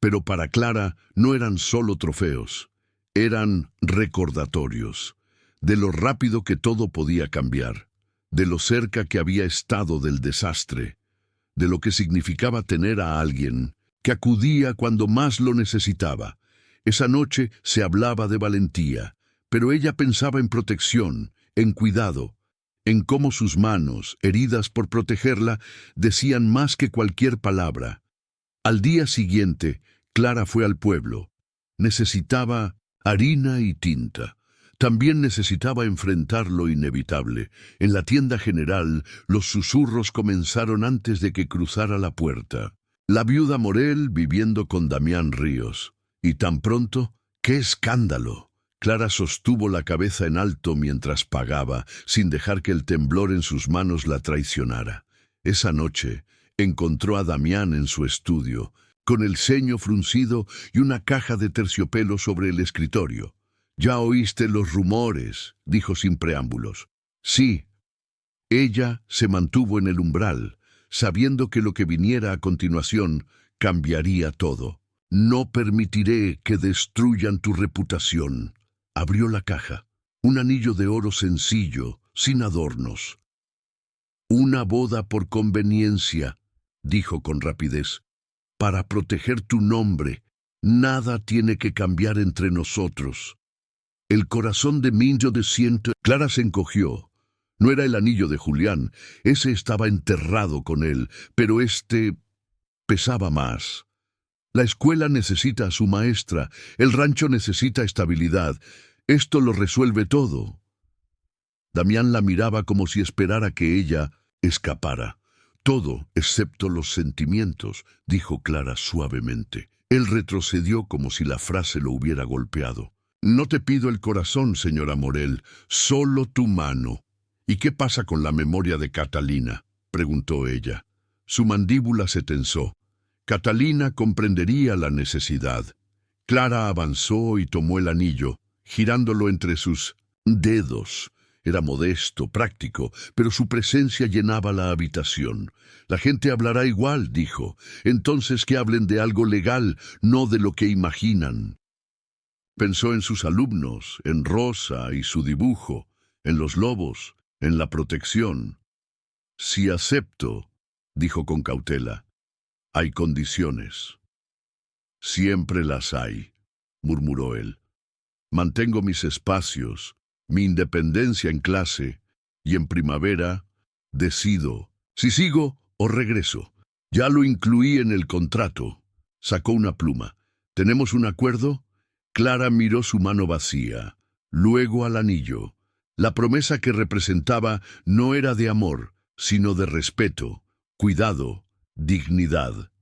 Pero para Clara no eran solo trofeos, eran recordatorios de lo rápido que todo podía cambiar, de lo cerca que había estado del desastre, de lo que significaba tener a alguien que acudía cuando más lo necesitaba. Esa noche se hablaba de valentía, pero ella pensaba en protección, en cuidado, en cómo sus manos, heridas por protegerla, decían más que cualquier palabra. Al día siguiente, Clara fue al pueblo. Necesitaba harina y tinta. También necesitaba enfrentar lo inevitable. En la tienda general, los susurros comenzaron antes de que cruzara la puerta. La viuda Morel viviendo con Damián Ríos. Y tan pronto, ¡qué escándalo! Clara sostuvo la cabeza en alto mientras pagaba, sin dejar que el temblor en sus manos la traicionara. Esa noche, encontró a Damián en su estudio, con el ceño fruncido y una caja de terciopelo sobre el escritorio. «Ya oíste los rumores», dijo sin preámbulos. «Sí». Ella se mantuvo en el umbral, sabiendo que lo que viniera a continuación cambiaría todo. «No permitiré que destruyan tu reputación». Abrió la caja. Un anillo de oro sencillo, sin adornos. «Una boda por conveniencia», dijo con rapidez. «Para proteger tu nombre, nada tiene que cambiar entre nosotros». El corazón de Minjo de ciento. Clara se encogió. No era el anillo de Julián, ese estaba enterrado con él, pero este pesaba más. La escuela necesita a su maestra, el rancho necesita estabilidad. Esto lo resuelve todo. Damián la miraba como si esperara que ella escapara. «Todo, excepto los sentimientos», dijo Clara suavemente. Él retrocedió como si la frase lo hubiera golpeado. «No te pido el corazón, señora Morel, solo tu mano». «¿Y qué pasa con la memoria de Catalina?», preguntó ella. Su mandíbula se tensó. Catalina comprendería la necesidad. Clara avanzó y tomó el anillo, girándolo entre sus dedos. Era modesto, práctico, pero su presencia llenaba la habitación. «La gente hablará igual», dijo. «Entonces que hablen de algo legal, no de lo que imaginan». Pensó en sus alumnos, en Rosa y su dibujo, en los lobos, en la protección. «Si acepto», dijo con cautela, «hay condiciones». «Siempre las hay», murmuró él. «Mantengo mis espacios, mi independencia en clase, y en primavera decido si sigo o regreso. Ya lo incluí en el contrato». Sacó una pluma. «¿Tenemos un acuerdo?» Clara miró su mano vacía, luego al anillo. La promesa que representaba no era de amor, sino de respeto, cuidado, dignidad.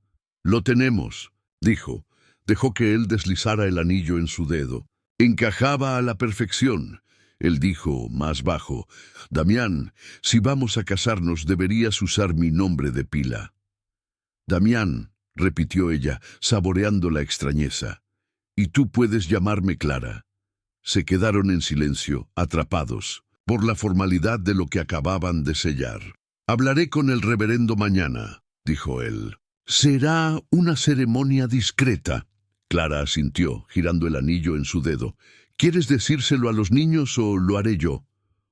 «Lo tenemos», dijo. Dejó que él deslizara el anillo en su dedo. Encajaba a la perfección. Él dijo, más bajo, «Damián, si vamos a casarnos deberías usar mi nombre de pila». «Damián», repitió ella, saboreando la extrañeza. «Y tú puedes llamarme Clara». Se quedaron en silencio, atrapados, por la formalidad de lo que acababan de sellar. «Hablaré con el reverendo mañana», dijo él. «Será una ceremonia discreta». Clara asintió, girando el anillo en su dedo. «¿Quieres decírselo a los niños o lo haré yo?»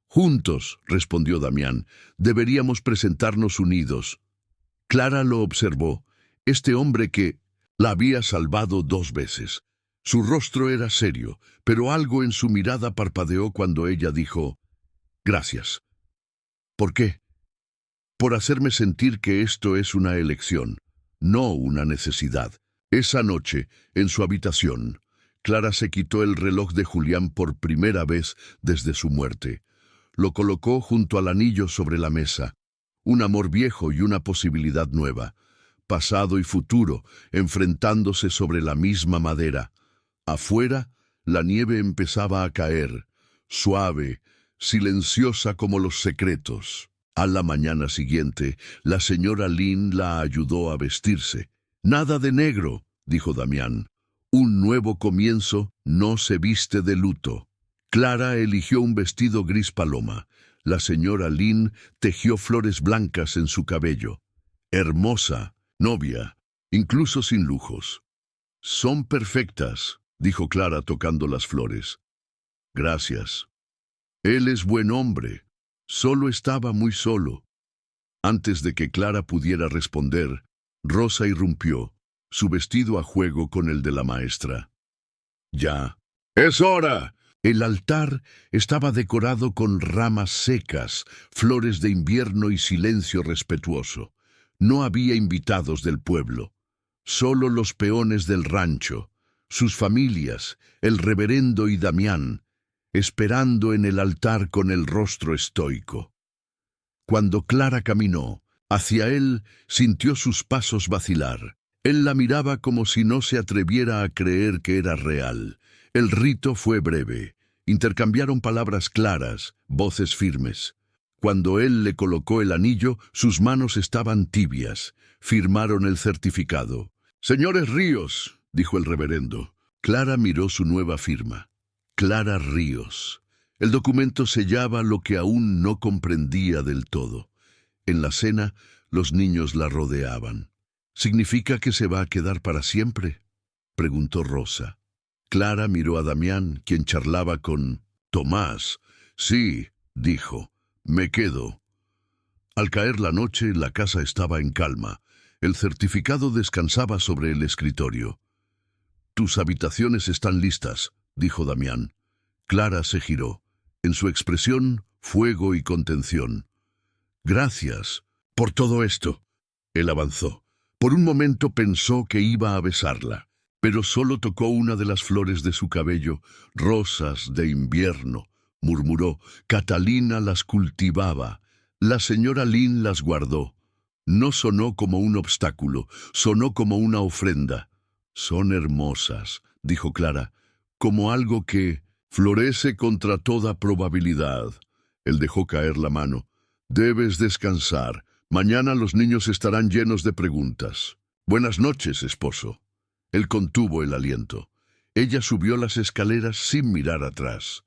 «Juntos», respondió Damián. «Deberíamos presentarnos unidos». Clara lo observó. Este hombre que la había salvado 2 veces. Su rostro era serio, pero algo en su mirada parpadeó cuando ella dijo, «Gracias». «¿Por qué?» «Por hacerme sentir que esto es una elección, no una necesidad». Esa noche, en su habitación, Clara se quitó el reloj de Julián por primera vez desde su muerte. Lo colocó junto al anillo sobre la mesa. Un amor viejo y una posibilidad nueva. Pasado y futuro, enfrentándose sobre la misma madera. Afuera, la nieve empezaba a caer, suave, silenciosa como los secretos. A la mañana siguiente, la señora Lynn la ayudó a vestirse. «Nada de negro», dijo Damián. «Un nuevo comienzo no se viste de luto». Clara eligió un vestido gris paloma. La señora Lynn tejió flores blancas en su cabello. Hermosa, novia, incluso sin lujos. «Son perfectas», dijo Clara tocando las flores. «Gracias». «Él es buen hombre. Solo estaba muy solo». Antes de que Clara pudiera responder, Rosa irrumpió, su vestido a juego con el de la maestra. «Ya. ¡Es hora!». El altar estaba decorado con ramas secas, flores de invierno y silencio respetuoso. No había invitados del pueblo, solo los peones del rancho, sus familias, el reverendo y Damián. esperando en el altar con el rostro estoico. Cuando Clara caminó hacia él, sintió sus pasos vacilar. Él la miraba como si no se atreviera a creer que era real. El rito fue breve. Intercambiaron palabras claras, voces firmes. Cuando él le colocó el anillo, sus manos estaban tibias. Firmaron el certificado. «Señores Ríos», dijo el reverendo. Clara miró su nueva firma. Clara Ríos. El documento sellaba lo que aún no comprendía del todo. En la cena, los niños la rodeaban. «¿Significa que se va a quedar para siempre?», preguntó Rosa. Clara miró a Damián, quien charlaba con Tomás. «Sí», dijo, «me quedo». Al caer la noche, la casa estaba en calma. El certificado descansaba sobre el escritorio. «Tus habitaciones están listas», dijo Damián. Clara se giró. En su expresión, fuego y contención. «Gracias por todo esto». Él avanzó. Por un momento pensó que iba a besarla, pero solo tocó una de las flores de su cabello. «Rosas de invierno», murmuró. «Catalina las cultivaba. La señora Lynn las guardó». No sonó como un obstáculo, sonó como una ofrenda. «Son hermosas», dijo Clara, «como algo que florece contra toda probabilidad». Él dejó caer la mano. «Debes descansar. Mañana los niños estarán llenos de preguntas». «Buenas noches, esposo». Él contuvo el aliento. Ella subió las escaleras sin mirar atrás.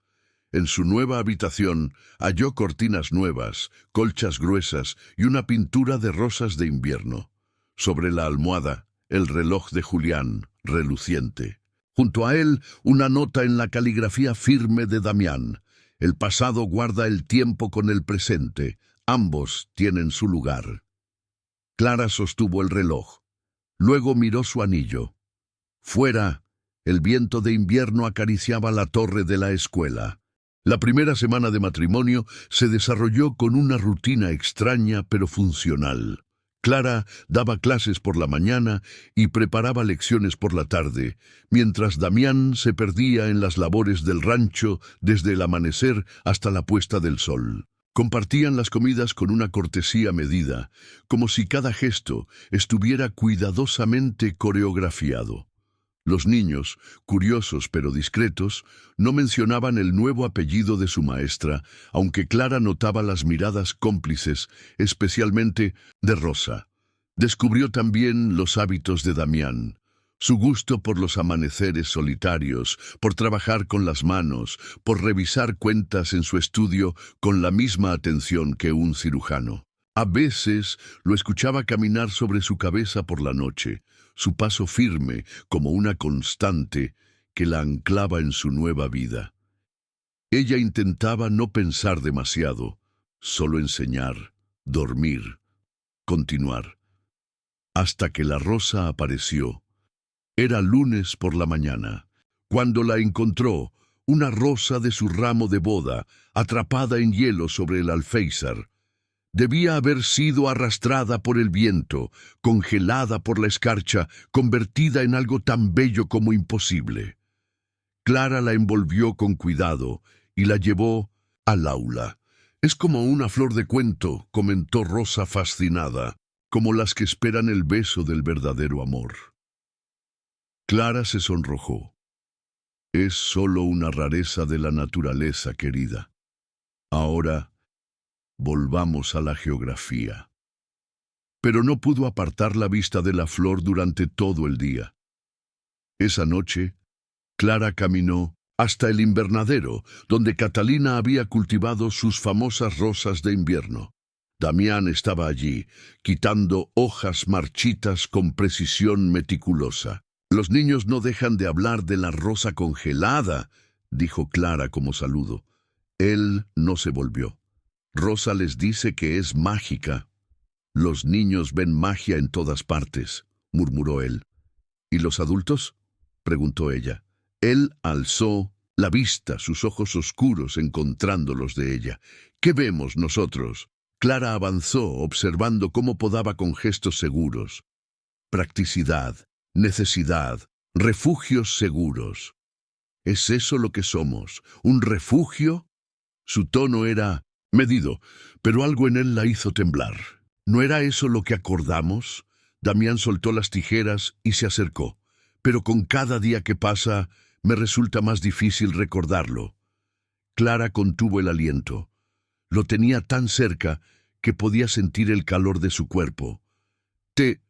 En su nueva habitación halló cortinas nuevas, colchas gruesas y una pintura de rosas de invierno. Sobre la almohada, el reloj de Julián, reluciente. Junto a él, una nota en la caligrafía firme de Damián. «El pasado guarda el tiempo con el presente. Ambos tienen su lugar». Clara sostuvo el reloj. Luego miró su anillo. Fuera, el viento de invierno acariciaba la torre de la escuela. La primera semana de matrimonio se desarrolló con una rutina extraña pero funcional. Clara daba clases por la mañana y preparaba lecciones por la tarde, mientras Damián se perdía en las labores del rancho desde el amanecer hasta la puesta del sol. Compartían las comidas con una cortesía medida, como si cada gesto estuviera cuidadosamente coreografiado. Los niños, curiosos pero discretos, no mencionaban el nuevo apellido de su maestra, aunque Clara notaba las miradas cómplices, especialmente de Rosa. Descubrió también los hábitos de Damián, su gusto por los amaneceres solitarios, por trabajar con las manos, por revisar cuentas en su estudio con la misma atención que un cirujano. A veces lo escuchaba caminar sobre su cabeza por la noche, su paso firme como una constante que la anclaba en su nueva vida. Ella intentaba no pensar demasiado, solo enseñar, dormir, continuar. Hasta que la Rosa apareció. Era lunes por la mañana. Cuando la encontró, una rosa de su ramo de boda, atrapada en hielo sobre el alféizar. Debía haber sido arrastrada por el viento, congelada por la escarcha, convertida en algo tan bello como imposible. Clara la envolvió con cuidado y la llevó al aula. «Es como una flor de cuento», comentó Rosa fascinada, «como las que esperan el beso del verdadero amor». Clara se sonrojó. «Es solo una rareza de la naturaleza, querida. Ahora, volvamos a la geografía». Pero no pudo apartar la vista de la flor durante todo el día. Esa noche, Clara caminó hasta el invernadero, donde Catalina había cultivado sus famosas rosas de invierno. Damián estaba allí, quitando hojas marchitas con precisión meticulosa. «Los niños no dejan de hablar de la rosa congelada», dijo Clara como saludo. Él no se volvió. «Rosa les dice que es mágica». «Los niños ven magia en todas partes», murmuró él. «¿Y los adultos?», preguntó ella. Él alzó la vista, sus ojos oscuros encontrándolos de ella. «¿Qué vemos nosotros?». Clara avanzó, observando cómo podaba con gestos seguros. Practicidad, necesidad, refugios seguros. ¿Es eso lo que somos? ¿Un refugio? Su tono era medido, pero algo en él la hizo temblar. ¿No era eso lo que acordamos? Damián soltó las tijeras y se acercó. Pero con cada día que pasa, me resulta más difícil recordarlo. Clara contuvo el aliento. Lo tenía tan cerca que podía sentir el calor de su cuerpo. Te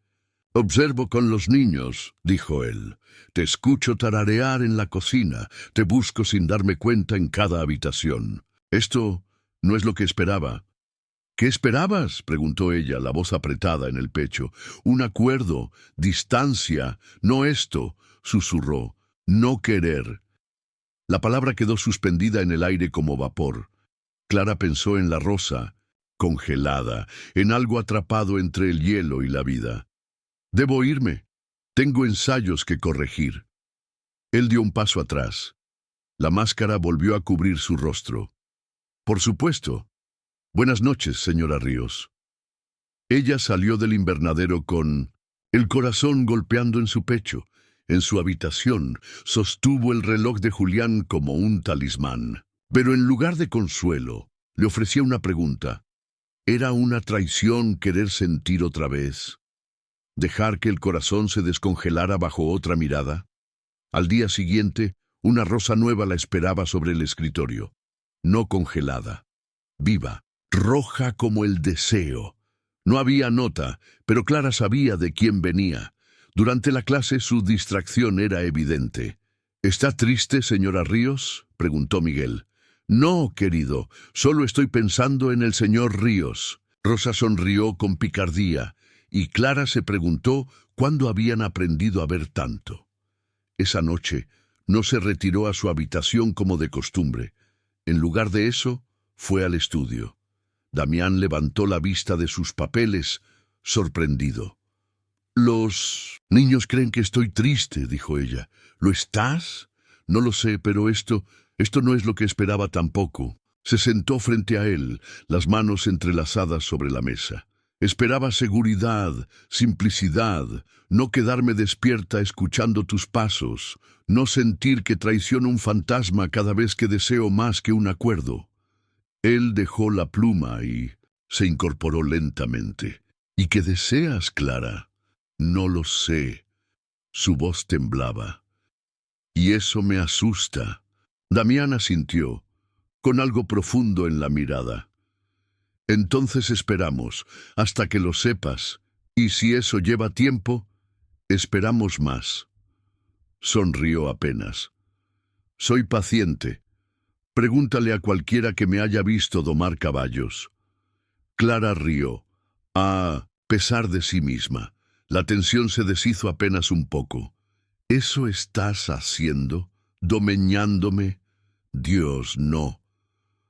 observo con los niños, dijo él. Te escucho tararear en la cocina, te busco sin darme cuenta en cada habitación. Esto no es lo que esperaba. ¿Qué esperabas?, preguntó ella, la voz apretada en el pecho. Un acuerdo, distancia, no esto, susurró. No querer. La palabra quedó suspendida en el aire como vapor. Clara pensó en la rosa, congelada, en algo atrapado entre el hielo y la vida. Debo irme. Tengo ensayos que corregir. Él dio un paso atrás. La máscara volvió a cubrir su rostro. Por supuesto. Buenas noches, señora Ríos. Ella salió del invernadero con el corazón golpeando en su pecho. En su habitación sostuvo el reloj de Julián como un talismán. Pero en lugar de consuelo, le ofrecía una pregunta. ¿Era una traición querer sentir otra vez? ¿Dejar que el corazón se descongelara bajo otra mirada? Al día siguiente, una rosa nueva la esperaba sobre el escritorio. No congelada, viva, roja como el deseo. No había nota, pero Clara sabía de quién venía. Durante la clase su distracción era evidente. ¿Está triste, señora Ríos?, preguntó Miguel. No, querido, solo estoy pensando en el señor Ríos. Rosa sonrió con picardía, y Clara se preguntó cuándo habían aprendido a ver tanto. Esa noche no se retiró a su habitación como de costumbre. En lugar de eso, fue al estudio. Damián levantó la vista de sus papeles, sorprendido. «Los niños creen que estoy triste», dijo ella. «¿Lo estás? No lo sé, pero esto no es lo que esperaba tampoco». Se sentó frente a él, las manos entrelazadas sobre la mesa. Esperaba seguridad, simplicidad, no quedarme despierta escuchando tus pasos, no sentir que traiciono un fantasma cada vez que deseo más que un acuerdo. Él dejó la pluma y se incorporó lentamente. «¿Y qué deseas, Clara?» «No lo sé». Su voz temblaba. «Y eso me asusta». Damián asintió, con algo profundo en la mirada. «Entonces esperamos, hasta que lo sepas, y si eso lleva tiempo, esperamos más». Sonrió apenas. «Soy paciente. Pregúntale a cualquiera que me haya visto domar caballos». Clara rió, a pesar de sí misma. La tensión se deshizo apenas un poco. «¿Eso estás haciendo? ¿Domeñándome?» «Dios, no».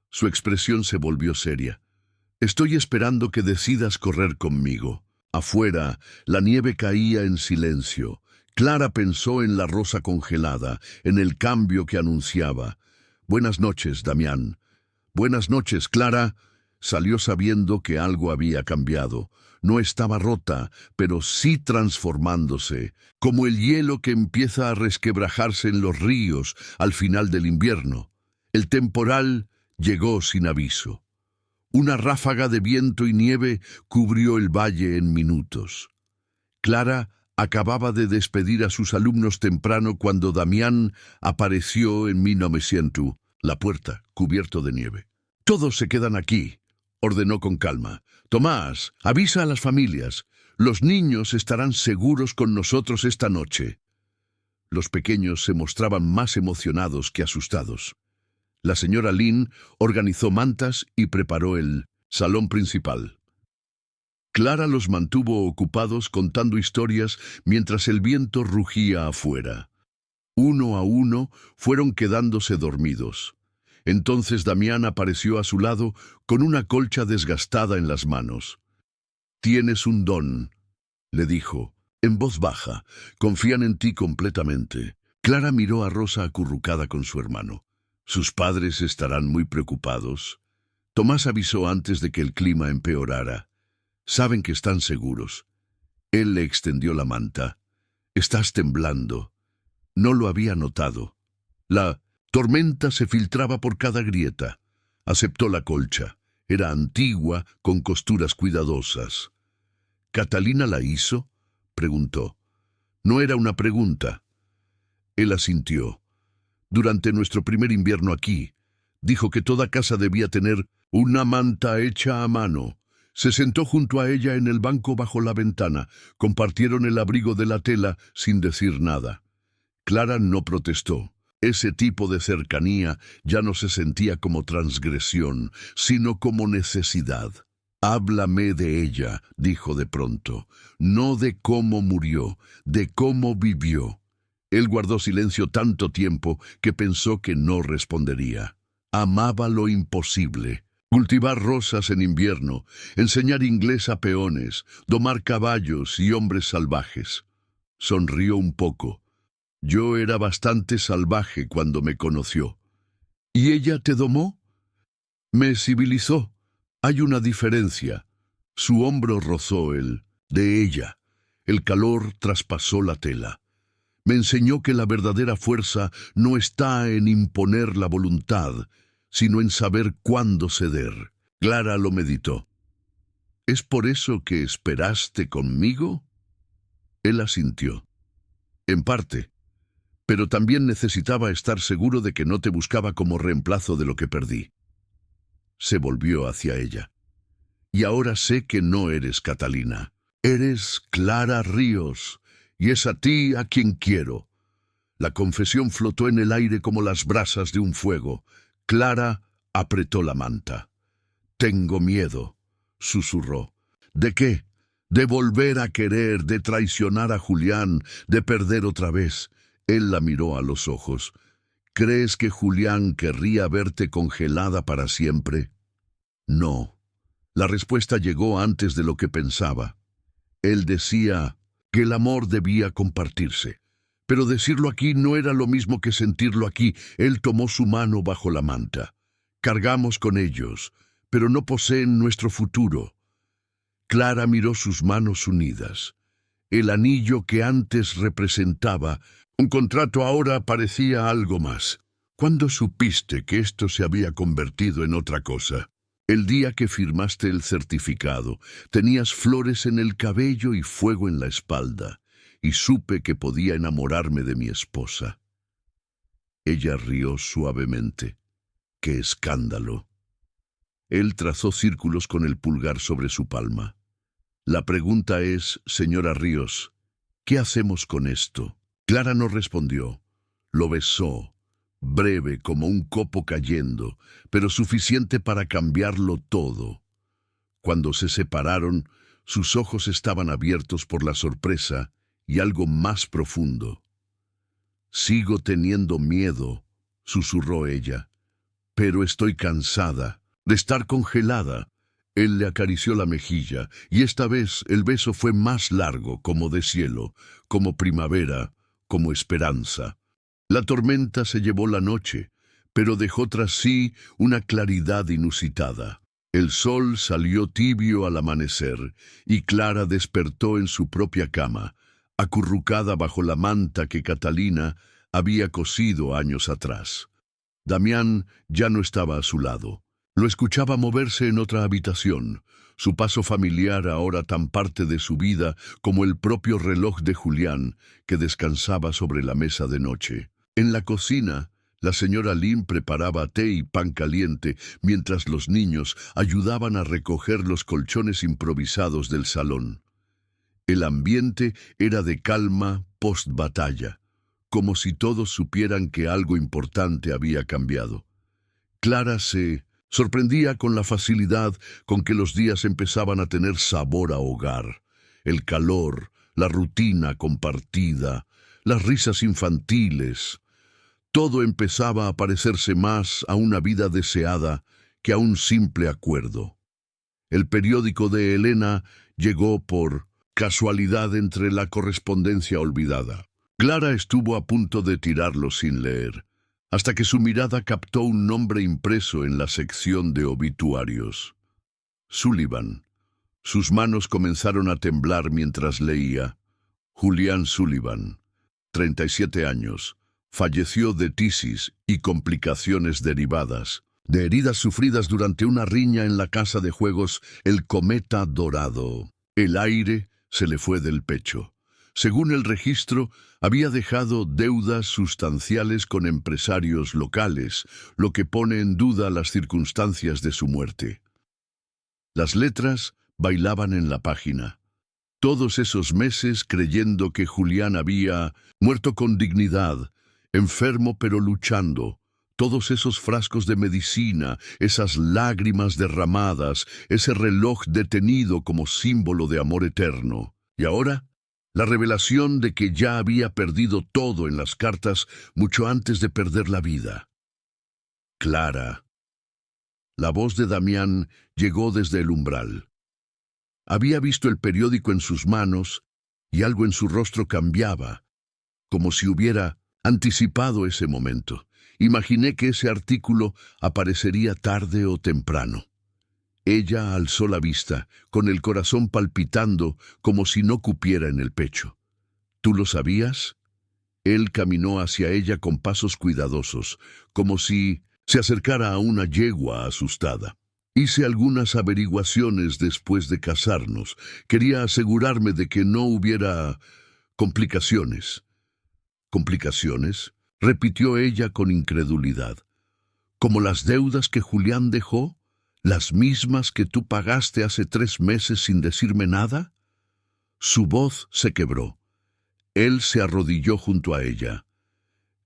Su expresión se volvió seria. «Estoy esperando que decidas correr conmigo». Afuera, la nieve caía en silencio. Clara pensó en la rosa congelada, en el cambio que anunciaba. «Buenas noches, Damián». «Buenas noches, Clara». Salió sabiendo que algo había cambiado. No estaba rota, pero sí transformándose, como el hielo que empieza a resquebrajarse en los ríos al final del invierno. El temporal llegó sin aviso. Una ráfaga de viento y nieve cubrió el valle en minutos. Clara acababa de despedir a sus alumnos temprano cuando Damián apareció en 1900, la puerta cubierto de nieve. «Todos se quedan aquí», ordenó con calma. «Tomás, avisa a las familias. Los niños estarán seguros con nosotros esta noche». Los pequeños se mostraban más emocionados que asustados. La señora Lynn organizó mantas y preparó el salón principal. Clara los mantuvo ocupados contando historias mientras el viento rugía afuera. Uno a uno fueron quedándose dormidos. Entonces Damián apareció a su lado con una colcha desgastada en las manos. «Tienes un don», le dijo, en voz baja. «Confían en ti completamente». Clara miró a Rosa acurrucada con su hermano. «Sus padres estarán muy preocupados». Tomás avisó antes de que el clima empeorara. «Saben que están seguros». Él le extendió la manta. «Estás temblando». No lo había notado. La tormenta se filtraba por cada grieta. Aceptó la colcha. Era antigua, con costuras cuidadosas. ¿Catalina la hizo?, preguntó. No era una pregunta. Él asintió. Durante nuestro primer invierno aquí, dijo que toda casa debía tener una manta hecha a mano. Se sentó junto a ella en el banco bajo la ventana. Compartieron el abrigo de la tela sin decir nada. Clara no protestó. Ese tipo de cercanía ya no se sentía como transgresión, sino como necesidad. «Háblame de ella», dijo de pronto, «no de cómo murió, de cómo vivió». Él guardó silencio tanto tiempo que pensó que no respondería. Amaba lo imposible. Cultivar rosas en invierno, enseñar inglés a peones, domar caballos y hombres salvajes. Sonrió un poco. Yo era bastante salvaje cuando me conoció. ¿Y ella te domó? Me civilizó. Hay una diferencia. Su hombro rozó el de ella. El calor traspasó la tela. Me enseñó que la verdadera fuerza no está en imponer la voluntad, sino en saber cuándo ceder. Clara lo meditó. ¿Es por eso que esperaste conmigo? Él asintió. En parte. Pero también necesitaba estar seguro de que no te buscaba como reemplazo de lo que perdí. Se volvió hacia ella. Y ahora sé que no eres Catalina. Eres Clara Ríos, y es a ti a quien quiero. La confesión flotó en el aire como las brasas de un fuego. Clara apretó la manta. «Tengo miedo», susurró. «¿De qué? De volver a querer, de traicionar a Julián, de perder otra vez». Él la miró a los ojos. «¿Crees que Julián querría verte congelada para siempre?» No. La respuesta llegó antes de lo que pensaba. Él decía que el amor debía compartirse. Pero decirlo aquí no era lo mismo que sentirlo aquí. Él tomó su mano bajo la manta. «Cargamos con ellos, pero no poseen nuestro futuro». Clara miró sus manos unidas. El anillo que antes representaba un contrato ahora parecía algo más. ¿Cuándo supiste que esto se había convertido en otra cosa? El día que firmaste el certificado, tenías flores en el cabello y fuego en la espalda, y supe que podía enamorarme de mi esposa. Ella rió suavemente. ¡Qué escándalo! Él trazó círculos con el pulgar sobre su palma. La pregunta es, señora Ríos, ¿qué hacemos con esto? Clara no respondió. Lo besó, breve como un copo cayendo, pero suficiente para cambiarlo todo. Cuando se separaron, sus ojos estaban abiertos por la sorpresa y algo más profundo. «Sigo teniendo miedo», susurró ella, «pero estoy cansada de estar congelada». Él le acarició la mejilla, y esta vez el beso fue más largo, como de cielo, como primavera, como esperanza. La tormenta se llevó la noche, pero dejó tras sí una claridad inusitada. El sol salió tibio al amanecer, y Clara despertó en su propia cama, acurrucada bajo la manta que Catalina había cosido años atrás. Damián ya no estaba a su lado. Lo escuchaba moverse en otra habitación, su paso familiar ahora tan parte de su vida como el propio reloj de Julián que descansaba sobre la mesa de noche. En la cocina, la señora Lynn preparaba té y pan caliente mientras los niños ayudaban a recoger los colchones improvisados del salón. El ambiente era de calma post-batalla, como si todos supieran que algo importante había cambiado. Clara se sorprendía con la facilidad con que los días empezaban a tener sabor a hogar. El calor, la rutina compartida, las risas infantiles. Todo empezaba a parecerse más a una vida deseada que a un simple acuerdo. El periódico de Elena llegó por casualidad entre la correspondencia olvidada. Clara estuvo a punto de tirarlo sin leer, hasta que su mirada captó un nombre impreso en la sección de obituarios. Sullivan. Sus manos comenzaron a temblar mientras leía. Julián Sullivan, 37 años, Falleció de tisis y complicaciones derivadas de heridas sufridas durante una riña en la casa de juegos El Cometa Dorado. El aire se le fue del pecho. Según el registro, había dejado deudas sustanciales con empresarios locales, lo que pone en duda las circunstancias de su muerte. Las letras bailaban en la página. Todos esos meses creyendo que Julián había muerto con dignidad, enfermo pero luchando. Todos esos frascos de medicina, esas lágrimas derramadas, ese reloj detenido como símbolo de amor eterno. Y ahora, la revelación de que ya había perdido todo en las cartas mucho antes de perder la vida. Clara. La voz de Damián llegó desde el umbral. Había visto el periódico en sus manos y algo en su rostro cambiaba, como si hubiera anticipado ese momento. Imaginé que ese artículo aparecería tarde o temprano. Ella alzó la vista, con el corazón palpitando como si no cupiera en el pecho. ¿Tú lo sabías? Él caminó hacia ella con pasos cuidadosos, como si se acercara a una yegua asustada. Hice algunas averiguaciones después de casarnos. Quería asegurarme de que no hubiera complicaciones. ¿Complicaciones?, repitió ella con incredulidad. ¿Como las deudas que Julián dejó? ¿Las mismas que tú pagaste hace 3 meses sin decirme nada? Su voz se quebró. Él se arrodilló junto a ella.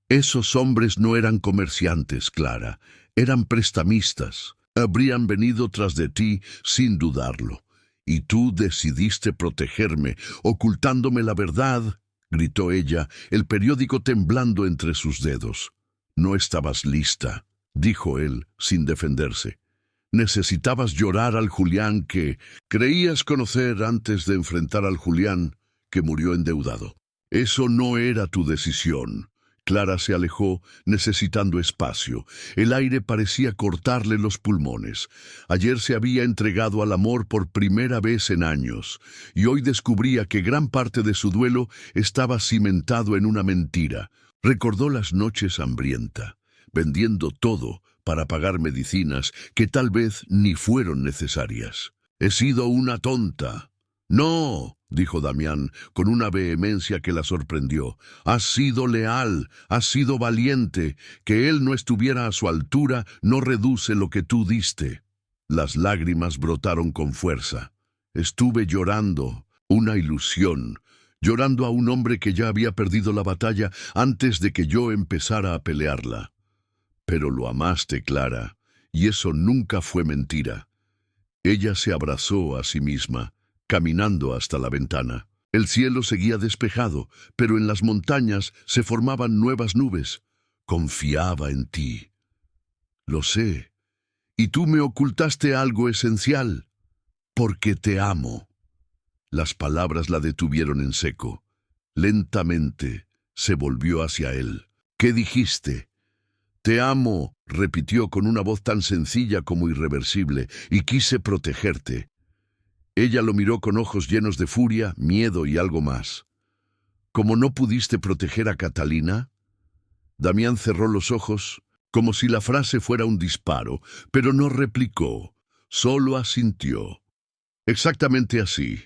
Esos hombres no eran comerciantes, Clara, eran prestamistas. Habrían venido tras de ti sin dudarlo. Y tú decidiste protegerme, ocultándome la verdad, gritó ella, el periódico temblando entre sus dedos. No estabas lista, dijo él, sin defenderse. Necesitabas llorar al Julián que creías conocer antes de enfrentar al Julián que murió endeudado. Eso no era tu decisión. Clara se alejó, necesitando espacio. El aire parecía cortarle los pulmones. Ayer se había entregado al amor por primera vez en años, y hoy descubría que gran parte de su duelo estaba cimentado en una mentira. Recordó las noches hambrienta, vendiendo todo para pagar medicinas que tal vez ni fueron necesarias. He sido una tonta. No, dijo Damián, con una vehemencia que la sorprendió. Has sido leal, has sido valiente. Que él no estuviera a su altura no reduce lo que tú diste. Las lágrimas brotaron con fuerza. Estuve llorando, una ilusión, llorando a un hombre que ya había perdido la batalla antes de que yo empezara a pelearla. Pero lo amaste, Clara, y eso nunca fue mentira. Ella se abrazó a sí misma, caminando hasta la ventana. El cielo seguía despejado, pero en las montañas se formaban nuevas nubes. Confiaba en ti. Lo sé. Y tú me ocultaste algo esencial. Porque te amo. Las palabras la detuvieron en seco. Lentamente se volvió hacia él. ¿Qué dijiste? Te amo, repitió con una voz tan sencilla como irreversible, y quise protegerte. Ella lo miró con ojos llenos de furia, miedo y algo más. ¿Cómo no pudiste proteger a Catalina? Damián cerró los ojos, como si la frase fuera un disparo, pero no replicó, solo asintió. Exactamente así.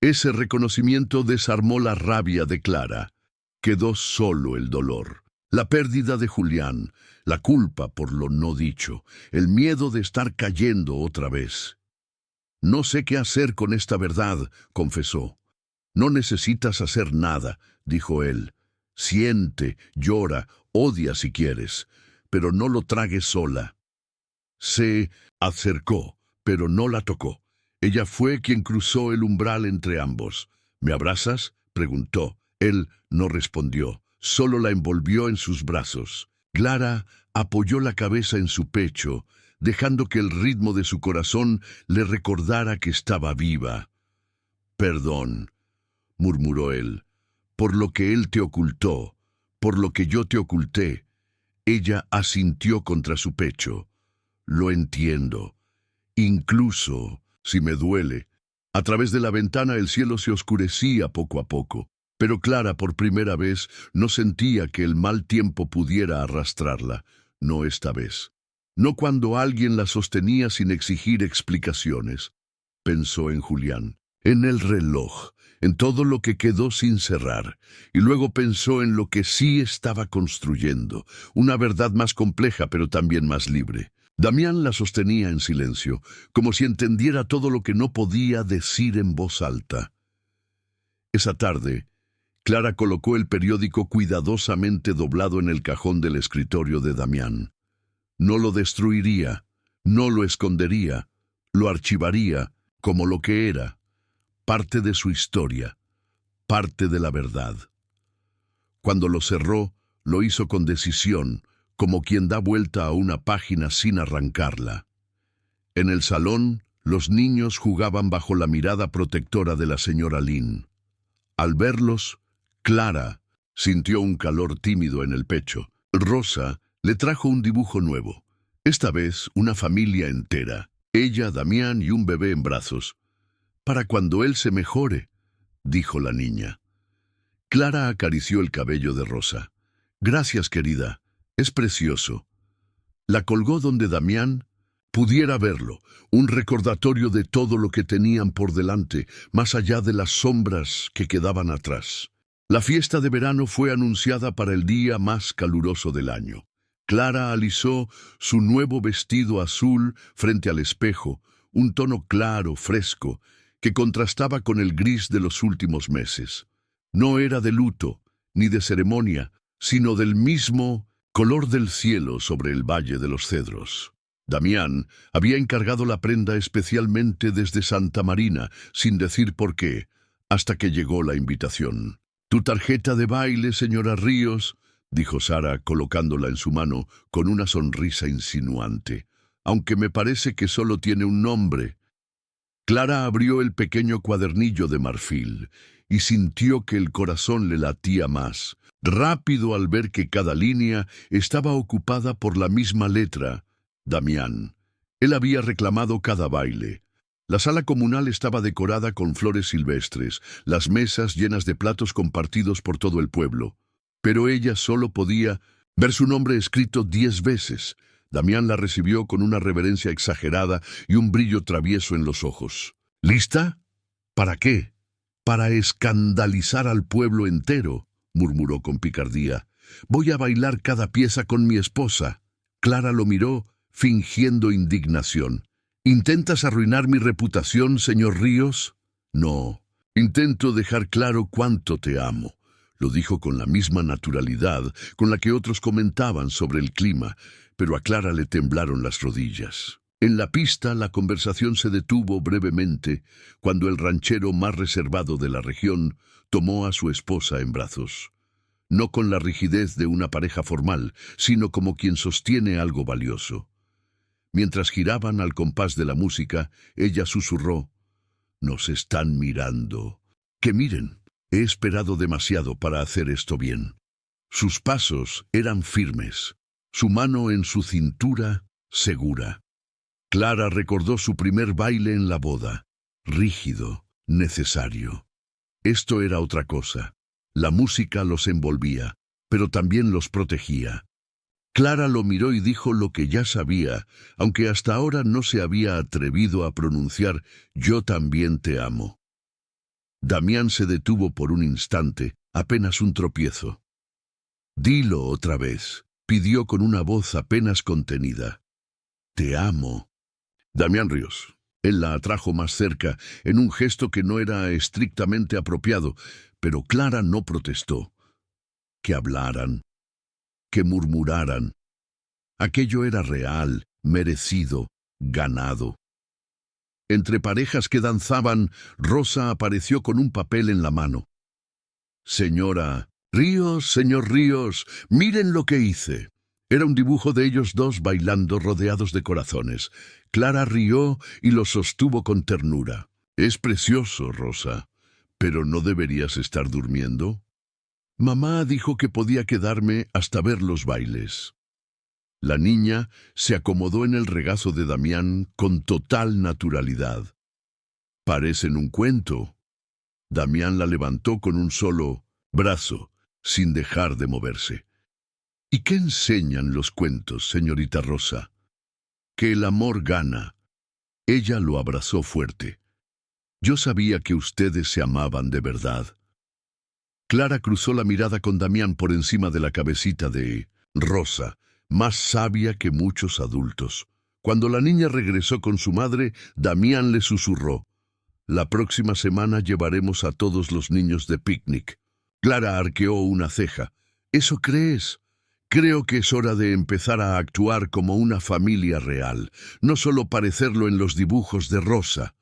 Ese reconocimiento desarmó la rabia de Clara. Quedó solo el dolor. La pérdida de Julián, la culpa por lo no dicho, el miedo de estar cayendo otra vez. No sé qué hacer con esta verdad, confesó. No necesitas hacer nada, dijo él. Siente, llora, odia si quieres, pero no lo tragues sola. Se acercó, pero no la tocó. Ella fue quien cruzó el umbral entre ambos. ¿Me abrazas?, preguntó. Él no respondió, solo la envolvió en sus brazos. Clara apoyó la cabeza en su pecho, dejando que el ritmo de su corazón le recordara que estaba viva. Perdón, murmuró él, por lo que él te ocultó, por lo que yo te oculté. Ella asintió contra su pecho. Lo entiendo, incluso si me duele. A través de la ventana el cielo se oscurecía poco a poco. Pero Clara, por primera vez, no sentía que el mal tiempo pudiera arrastrarla. No esta vez. No cuando alguien la sostenía sin exigir explicaciones. Pensó en Julián, en el reloj, en todo lo que quedó sin cerrar, y luego pensó en lo que sí estaba construyendo, una verdad más compleja pero también más libre. Damián la sostenía en silencio, como si entendiera todo lo que no podía decir en voz alta. Esa tarde, Clara colocó el periódico cuidadosamente doblado en el cajón del escritorio de Damián. No lo destruiría, no lo escondería, lo archivaría como lo que era, parte de su historia, parte de la verdad. Cuando lo cerró, lo hizo con decisión, como quien da vuelta a una página sin arrancarla. En el salón, los niños jugaban bajo la mirada protectora de la señora Lynn. Al verlos, Clara sintió un calor tímido en el pecho. Rosa le trajo un dibujo nuevo, esta vez una familia entera, ella, Damián y un bebé en brazos. «Para cuando él se mejore», dijo la niña. Clara acarició el cabello de Rosa. «Gracias, querida, es precioso». La colgó donde Damián pudiera verlo, un recordatorio de todo lo que tenían por delante, más allá de las sombras que quedaban atrás. La fiesta de verano fue anunciada para el día más caluroso del año. Clara alisó su nuevo vestido azul frente al espejo, un tono claro, fresco, que contrastaba con el gris de los últimos meses. No era de luto, ni de ceremonia, sino del mismo color del cielo sobre el Valle de los Cedros. Damián había encargado la prenda especialmente desde Santa Marina, sin decir por qué, hasta que llegó la invitación. «Tu tarjeta de baile, señora Ríos», dijo Sara, colocándola en su mano con una sonrisa insinuante, «aunque me parece que solo tiene un nombre». Clara abrió el pequeño cuadernillo de marfil y sintió que el corazón le latía más, rápido al ver que cada línea estaba ocupada por la misma letra, Damián. Él había reclamado cada baile. La sala comunal estaba decorada con flores silvestres, las mesas llenas de platos compartidos por todo el pueblo. Pero ella solo podía ver su nombre escrito 10 veces. Damián la recibió con una reverencia exagerada y un brillo travieso en los ojos. «¿Lista? ¿Para qué?» «Para escandalizar al pueblo entero», murmuró con picardía. «Voy a bailar cada pieza con mi esposa». Clara lo miró, fingiendo indignación. «¿Intentas arruinar mi reputación, señor Ríos?» «No, intento dejar claro cuánto te amo», lo dijo con la misma naturalidad con la que otros comentaban sobre el clima, pero a Clara le temblaron las rodillas. En la pista la conversación se detuvo brevemente cuando el ranchero más reservado de la región tomó a su esposa en brazos. No con la rigidez de una pareja formal, sino como quien sostiene algo valioso. Mientras giraban al compás de la música, ella susurró: «Nos están mirando. Que miren, he esperado demasiado para hacer esto bien». Sus pasos eran firmes, su mano en su cintura segura. Clara recordó su primer baile en la boda, rígido, necesario. Esto era otra cosa. La música los envolvía, pero también los protegía. Clara lo miró y dijo lo que ya sabía, aunque hasta ahora no se había atrevido a pronunciar «yo también te amo». Damián se detuvo por un instante, apenas un tropiezo. «Dilo otra vez», pidió con una voz apenas contenida. «Te amo». Damián Ríos. Él la atrajo más cerca, en un gesto que no era estrictamente apropiado, pero Clara no protestó. Que hablaran, que murmuraran. Aquello era real, merecido, ganado. Entre parejas que danzaban, Rosa apareció con un papel en la mano. «Señora Ríos, señor Ríos, miren lo que hice». Era un dibujo de ellos dos bailando rodeados de corazones. Clara rió y lo sostuvo con ternura. «Es precioso, Rosa, pero ¿no deberías estar durmiendo?» «Mamá dijo que podía quedarme hasta ver los bailes». La niña se acomodó en el regazo de Damián con total naturalidad. «Parecen un cuento». Damián la levantó con un solo brazo, sin dejar de moverse. ¿Y qué enseñan los cuentos, señorita Rosa? Que el amor gana. Ella lo abrazó fuerte. Yo sabía que ustedes se amaban de verdad. Clara cruzó la mirada con Damián por encima de la cabecita de Rosa, más sabia que muchos adultos. Cuando la niña regresó con su madre, Damián le susurró: «La próxima semana llevaremos a todos los niños de picnic». Clara arqueó una ceja. «¿Eso crees? Creo que es hora de empezar a actuar como una familia real, no solo parecerlo en los dibujos de Rosa».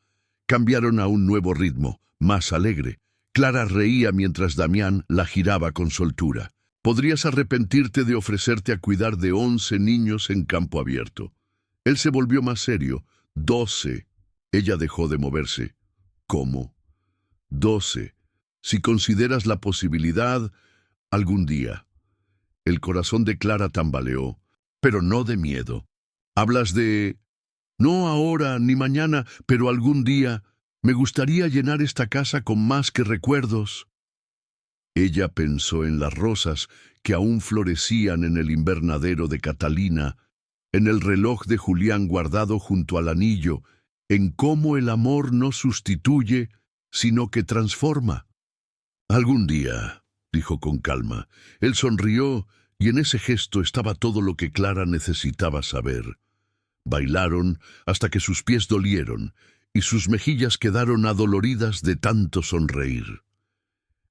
Cambiaron a un nuevo ritmo, más alegre. Clara reía mientras Damián la giraba con soltura. «Podrías arrepentirte de ofrecerte a cuidar de 11 niños en campo abierto». Él se volvió más serio. 12. Ella dejó de moverse. «¿Cómo? 12. Si consideras la posibilidad, algún día». El corazón de Clara tambaleó, pero no de miedo. «Hablas de... no ahora ni mañana, pero algún día. Me gustaría llenar esta casa con más que recuerdos». Ella pensó en las rosas que aún florecían en el invernadero de Catalina, en el reloj de Julián guardado junto al anillo, en cómo el amor no sustituye, sino que transforma. «Algún día», dijo con calma. Él sonrió, y en ese gesto estaba todo lo que Clara necesitaba saber. Bailaron hasta que sus pies dolieron, y sus mejillas quedaron adoloridas de tanto sonreír.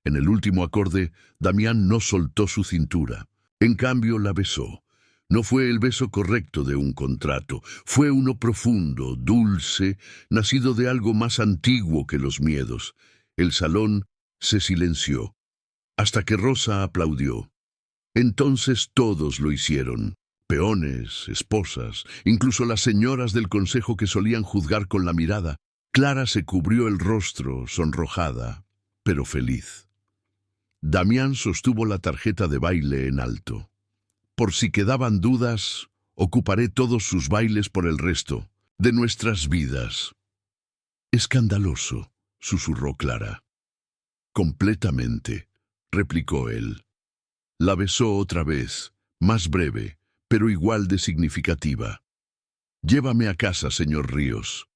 En el último acorde, Damián no soltó su cintura. En cambio, la besó. No fue el beso correcto de un contrato, fue uno profundo, dulce, nacido de algo más antiguo que los miedos. El salón se silenció, hasta que Rosa aplaudió. Entonces todos lo hicieron. Peones, esposas, incluso las señoras del consejo que solían juzgar con la mirada. Clara se cubrió el rostro, sonrojada, pero feliz. Damián sostuvo la tarjeta de baile en alto. «Por si quedaban dudas, ocuparé todos sus bailes por el resto de nuestras vidas». «Escandaloso», susurró Clara. «Completamente», replicó él. La besó otra vez, más breve, pero igual de significativa. «Llévame a casa, señor Ríos».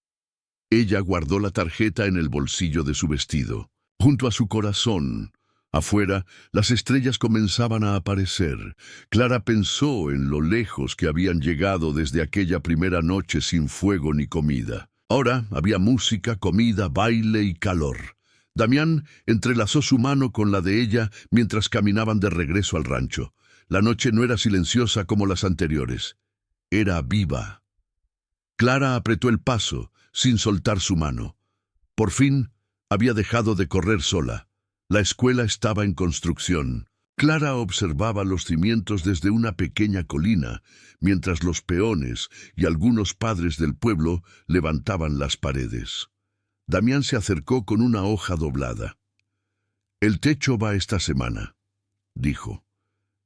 Ella guardó la tarjeta en el bolsillo de su vestido, junto a su corazón. Afuera, las estrellas comenzaban a aparecer. Clara pensó en lo lejos que habían llegado desde aquella primera noche sin fuego ni comida. Ahora había música, comida, baile y calor. Damián entrelazó su mano con la de ella mientras caminaban de regreso al rancho. La noche no era silenciosa como las anteriores. Era viva. Clara apretó el paso, sin soltar su mano. Por fin, había dejado de correr sola. La escuela estaba en construcción. Clara observaba los cimientos desde una pequeña colina, mientras los peones y algunos padres del pueblo levantaban las paredes. Damián se acercó con una hoja doblada. «El techo va esta semana», dijo.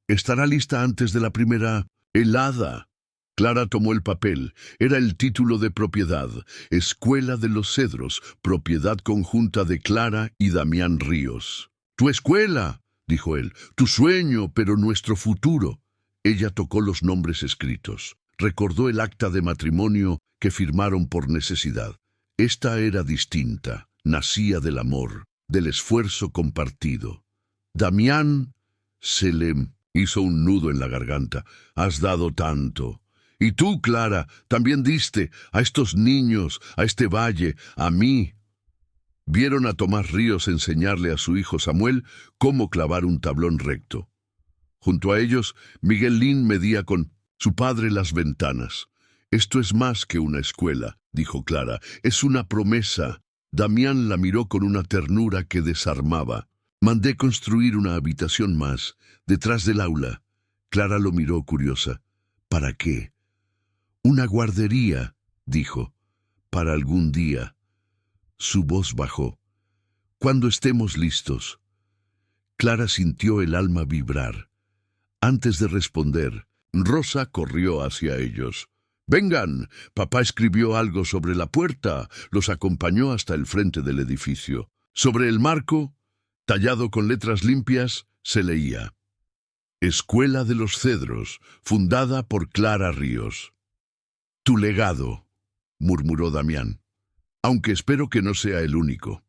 «Estará lista antes de la primera helada». Clara tomó el papel. Era el título de propiedad. Escuela de los Cedros, propiedad conjunta de Clara y Damián Ríos. «Tu escuela», dijo él, «tu sueño, pero nuestro futuro». Ella tocó los nombres escritos. Recordó el acta de matrimonio que firmaron por necesidad. Esta era distinta, nacía del amor, del esfuerzo compartido. Damián se le hizo un nudo en la garganta. «Has dado tanto». «Y tú, Clara, también diste a estos niños, a este valle, a mí». Vieron a Tomás Ríos enseñarle a su hijo Samuel cómo clavar un tablón recto. Junto a ellos, Miguel Lin medía con su padre las ventanas. «Esto es más que una escuela», dijo Clara, «es una promesa». Damián la miró con una ternura que desarmaba. «Mandé construir una habitación más, detrás del aula». Clara lo miró curiosa. «¿Para qué?» «Una guardería», dijo, «para algún día». Su voz bajó. «Cuando estemos listos». Clara sintió el alma vibrar. Antes de responder, Rosa corrió hacia ellos. «Vengan, papá escribió algo sobre la puerta». Los acompañó hasta el frente del edificio. Sobre el marco, Tallado con letras limpias, se leía: Escuela de los Cedros, fundada por Clara Ríos. Tu legado, murmuró Damián, aunque espero que no sea el único.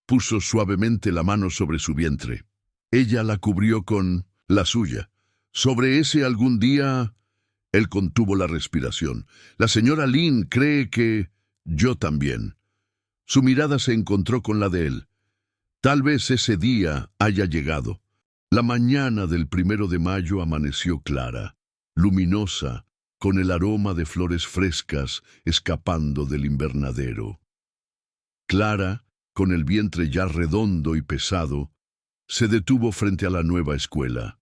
Puso suavemente la mano sobre su vientre. Ella la cubrió con la suya. Sobre ese algún día... Él contuvo la respiración. La señora Lynn cree que... Yo también. Su mirada se encontró con la de él. Tal vez ese día haya llegado. La mañana del 1 de mayo amaneció clara, luminosa, con el aroma de flores frescas escapando del invernadero. Clara, con el vientre ya redondo y pesado, se detuvo frente a la nueva escuela.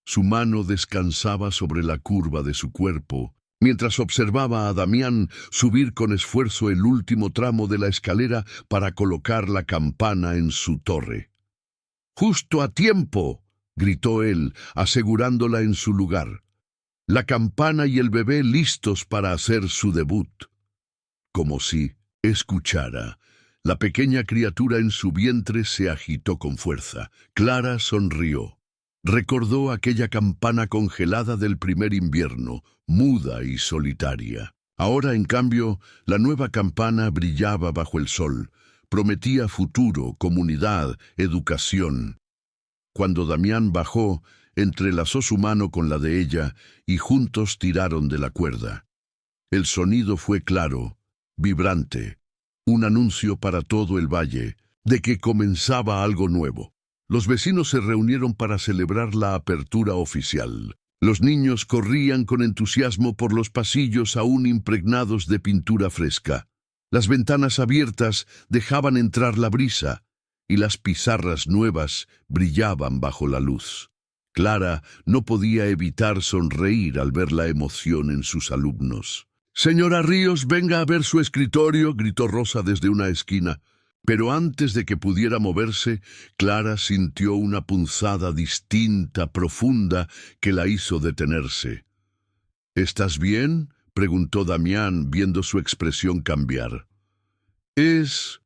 Su mano descansaba sobre la curva de su cuerpo, mientras observaba a Damián subir con esfuerzo el último tramo de la escalera para colocar la campana en su torre. «¡Justo a tiempo!», gritó él, asegurándola en su lugar. La campana y el bebé listos para hacer su debut. Como si escuchara. La pequeña criatura en su vientre se agitó con fuerza. Clara sonrió. Recordó aquella campana congelada del primer invierno, muda y solitaria. Ahora, en cambio, la nueva campana brillaba bajo el sol. Prometía futuro, comunidad, educación. Cuando Damián bajó, entrelazó su mano con la de ella y juntos tiraron de la cuerda. El sonido fue claro, vibrante, un anuncio para todo el valle de que comenzaba algo nuevo. Los vecinos se reunieron para celebrar la apertura oficial. Los niños corrían con entusiasmo por los pasillos aún impregnados de pintura fresca. Las ventanas abiertas dejaban entrar la brisa y las pizarras nuevas brillaban bajo la luz. Clara no podía evitar sonreír al ver la emoción en sus alumnos. «Señora Ríos, venga a ver su escritorio», gritó Rosa desde una esquina. Pero antes de que pudiera moverse, Clara sintió una punzada distinta, profunda, que la hizo detenerse. «¿Estás bien?», preguntó Damián, viendo su expresión cambiar. Es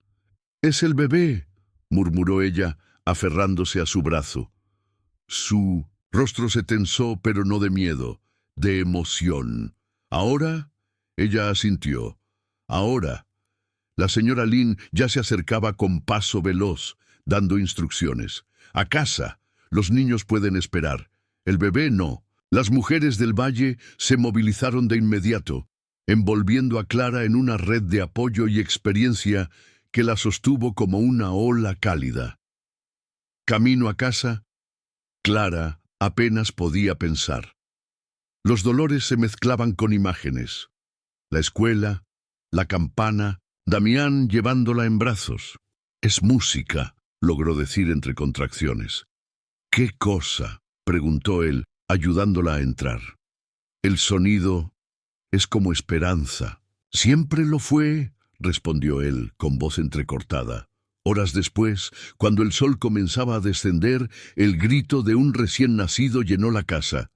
el bebé», murmuró ella, aferrándose a su brazo. Su rostro se tensó, pero no de miedo, de emoción. «¿Ahora?», ella asintió. «Ahora». La señora Lynn ya se acercaba con paso veloz, dando instrucciones. «A casa. Los niños pueden esperar. El bebé no». Las mujeres del valle se movilizaron de inmediato, envolviendo a Clara en una red de apoyo y experiencia que la sostuvo como una ola cálida. Camino a casa, Clara apenas podía pensar. Los dolores se mezclaban con imágenes. La escuela, la campana, Damián llevándola en brazos. «Es música», logró decir entre contracciones. «¿Qué cosa?», preguntó él, ayudándola a entrar. «El sonido es como esperanza». «Siempre lo fue», respondió él, con voz entrecortada. Horas después, cuando el sol comenzaba a descender, el grito de un recién nacido llenó la casa.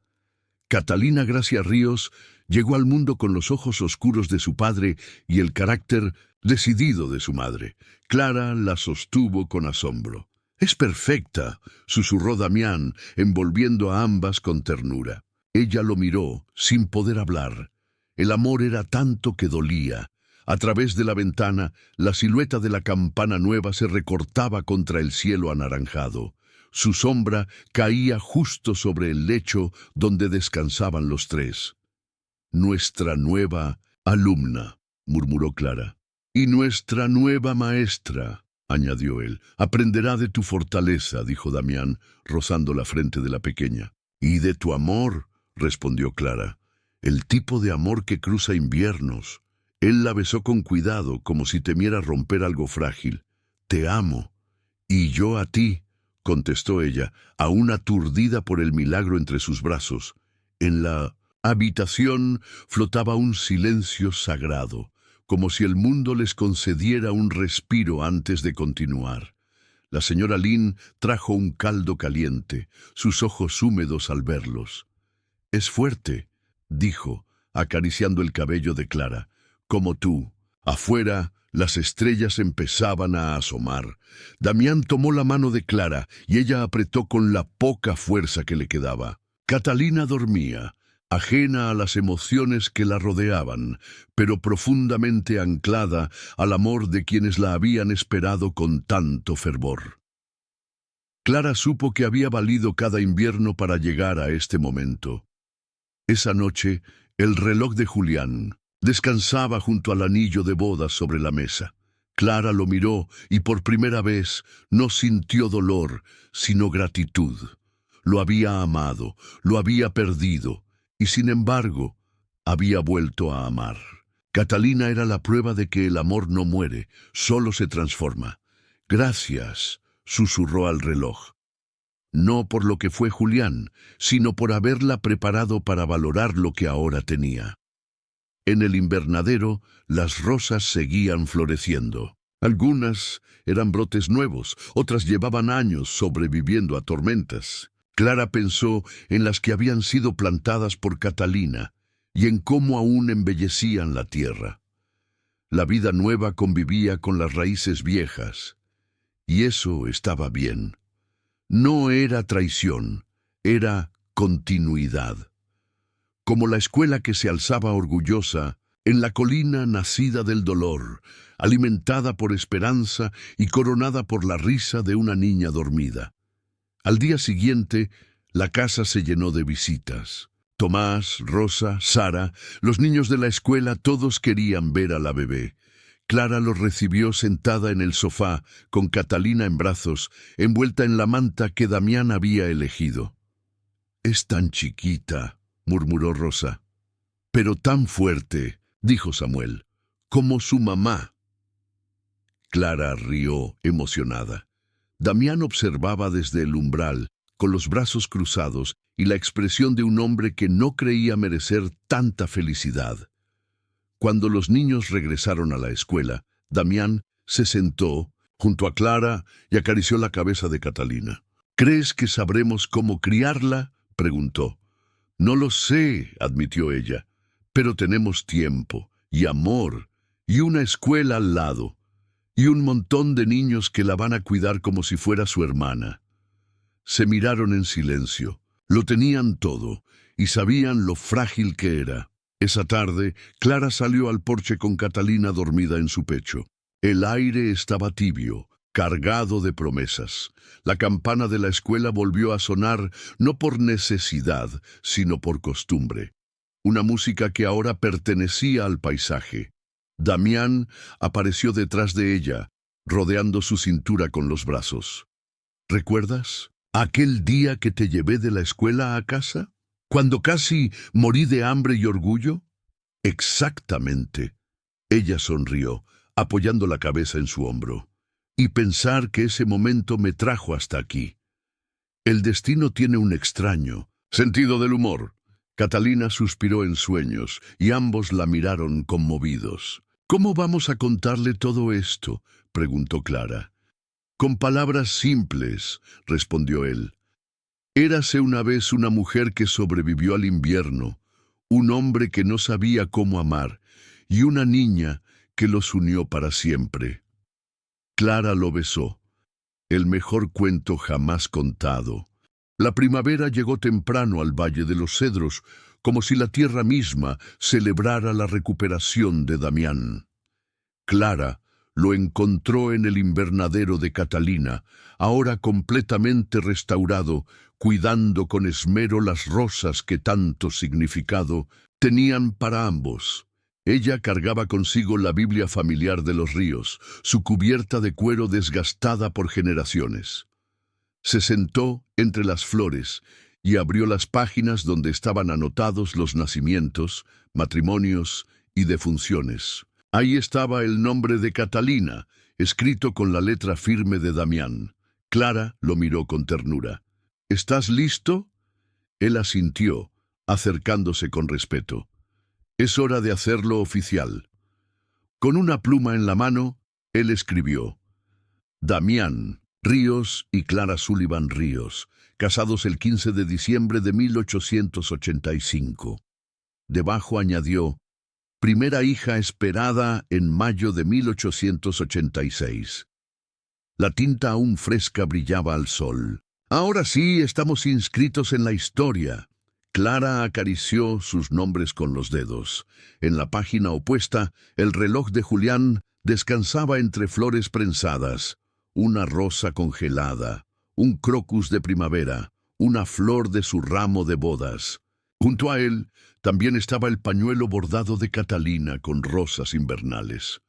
Catalina Gracia Ríos llegó al mundo con los ojos oscuros de su padre y el carácter decidido de su madre. Clara la sostuvo con asombro. «Es perfecta», susurró Damián, envolviendo a ambas con ternura. Ella lo miró, sin poder hablar. El amor era tanto que dolía. A través de la ventana, la silueta de la campana nueva se recortaba contra el cielo anaranjado. Su sombra caía justo sobre el lecho donde descansaban los tres. «Nuestra nueva alumna», murmuró Clara. «Y nuestra nueva maestra», añadió él. «Aprenderá de tu fortaleza», dijo Damián, rozando la frente de la pequeña. «Y de tu amor», respondió Clara. «El tipo de amor que cruza inviernos». Él la besó con cuidado, como si temiera romper algo frágil. «Te amo». «Y yo a ti», contestó ella, aún aturdida por el milagro entre sus brazos. En la habitación flotaba un silencio sagrado, como si el mundo les concediera un respiro antes de continuar. La señora Lynn trajo un caldo caliente, sus ojos húmedos al verlos. «Es fuerte», dijo, acariciando el cabello de Clara. «Como tú. Afuera, Las estrellas empezaban a asomar. Damián tomó la mano de Clara y ella apretó con la poca fuerza que le quedaba. Catalina dormía, ajena a las emociones que la rodeaban, pero profundamente anclada al amor de quienes la habían esperado con tanto fervor. Clara supo que había valido cada invierno para llegar a este momento. Esa noche, el reloj de Julián descansaba junto al anillo de bodas sobre la mesa. Clara lo miró y por primera vez no sintió dolor, sino gratitud. Lo había amado, lo había perdido, y sin embargo, había vuelto a amar. Catalina era la prueba de que el amor no muere, solo se transforma. «Gracias», susurró al reloj. No por lo que fue Julián, sino por haberla preparado para valorar lo que ahora tenía. En el invernadero, las rosas seguían floreciendo. Algunas eran brotes nuevos, otras llevaban años sobreviviendo a tormentas. Clara pensó en las que habían sido plantadas por Catalina y en cómo aún embellecían la tierra. La vida nueva convivía con las raíces viejas, y eso estaba bien. No era traición, era continuidad. Como la escuela que se alzaba orgullosa en la colina nacida del dolor, alimentada por esperanza y coronada por la risa de una niña dormida. Al día siguiente, la casa se llenó de visitas. Tomás, Rosa, Sara, los niños de la escuela, todos querían ver a la bebé. Clara los recibió sentada en el sofá, con Catalina en brazos, envuelta en la manta que Damián había elegido. «Es tan chiquita», murmuró Rosa. «Pero tan fuerte», dijo Samuel, «como su mamá». Clara rió, emocionada. Damián observaba desde el umbral, con los brazos cruzados y la expresión de un hombre que no creía merecer tanta felicidad. Cuando los niños regresaron a la escuela, Damián se sentó junto a Clara y acarició la cabeza de Catalina. «¿Crees que sabremos cómo criarla?», preguntó. «No lo sé», admitió ella, «pero tenemos tiempo y amor y una escuela al lado y un montón de niños que la van a cuidar como si fuera su hermana». Se miraron en silencio. Lo tenían todo y sabían lo frágil que era. Esa tarde, Clara salió al porche con Catalina dormida en su pecho. El aire estaba tibio, cargado de promesas. La campana de la escuela volvió a sonar no por necesidad, sino por costumbre. Una música que ahora pertenecía al paisaje. Damián apareció detrás de ella, rodeando su cintura con los brazos. «¿Recuerdas aquel día que te llevé de la escuela a casa? ¿Cuando casi morí de hambre y orgullo?» «Exactamente». Ella sonrió, apoyando la cabeza en su hombro. «Y pensar que ese momento me trajo hasta aquí. El destino tiene un extraño sentido del humor». Catalina suspiró en sueños y ambos la miraron conmovidos. «¿Cómo vamos a contarle todo esto?», preguntó Clara. «Con palabras simples», respondió él. «Érase una vez una mujer que sobrevivió al invierno, un hombre que no sabía cómo amar y una niña que los unió para siempre». Clara lo besó. El mejor cuento jamás contado. La primavera llegó temprano al Valle de los Cedros, como si la tierra misma celebrara la recuperación de Damián. Clara lo encontró en el invernadero de Catalina, ahora completamente restaurado, cuidando con esmero las rosas que tanto significado tenían para ambos. Ella cargaba consigo la Biblia familiar de los ríos, su cubierta de cuero desgastada por generaciones. Se sentó entre las flores y abrió las páginas donde estaban anotados los nacimientos, matrimonios y defunciones. Ahí estaba el nombre de Catalina, escrito con la letra firme de Damián. Clara lo miró con ternura. «¿Estás listo?». Él asintió, acercándose con respeto. «Es hora de hacerlo oficial». Con una pluma en la mano, él escribió: «Damián Ríos y Clara Sullivan Ríos, casados el 15 de diciembre de 1885. Debajo añadió: primera hija esperada en mayo de 1886. La tinta aún fresca brillaba al sol. Ahora sí, estamos inscritos en la historia. Clara acarició sus nombres con los dedos. En la página opuesta, el reloj de Julián descansaba entre flores prensadas, una rosa congelada, un crocus de primavera, una flor de su ramo de bodas. Junto a él también estaba el pañuelo bordado de Catalina con rosas invernales.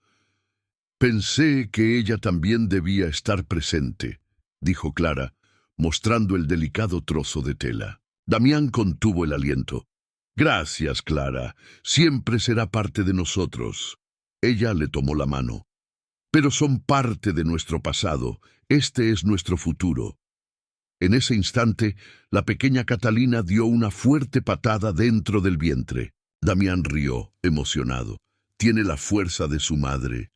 Pensé que ella también debía estar presente, dijo Clara, mostrando el delicado trozo de tela. Damián contuvo el aliento. Gracias, Clara. Siempre será parte de nosotros. Ella le tomó la mano. Pero son parte de nuestro pasado. Este es nuestro futuro. En ese instante, la pequeña Catalina dio una fuerte patada dentro del vientre. Damián rió, emocionado. Tiene la fuerza de su madre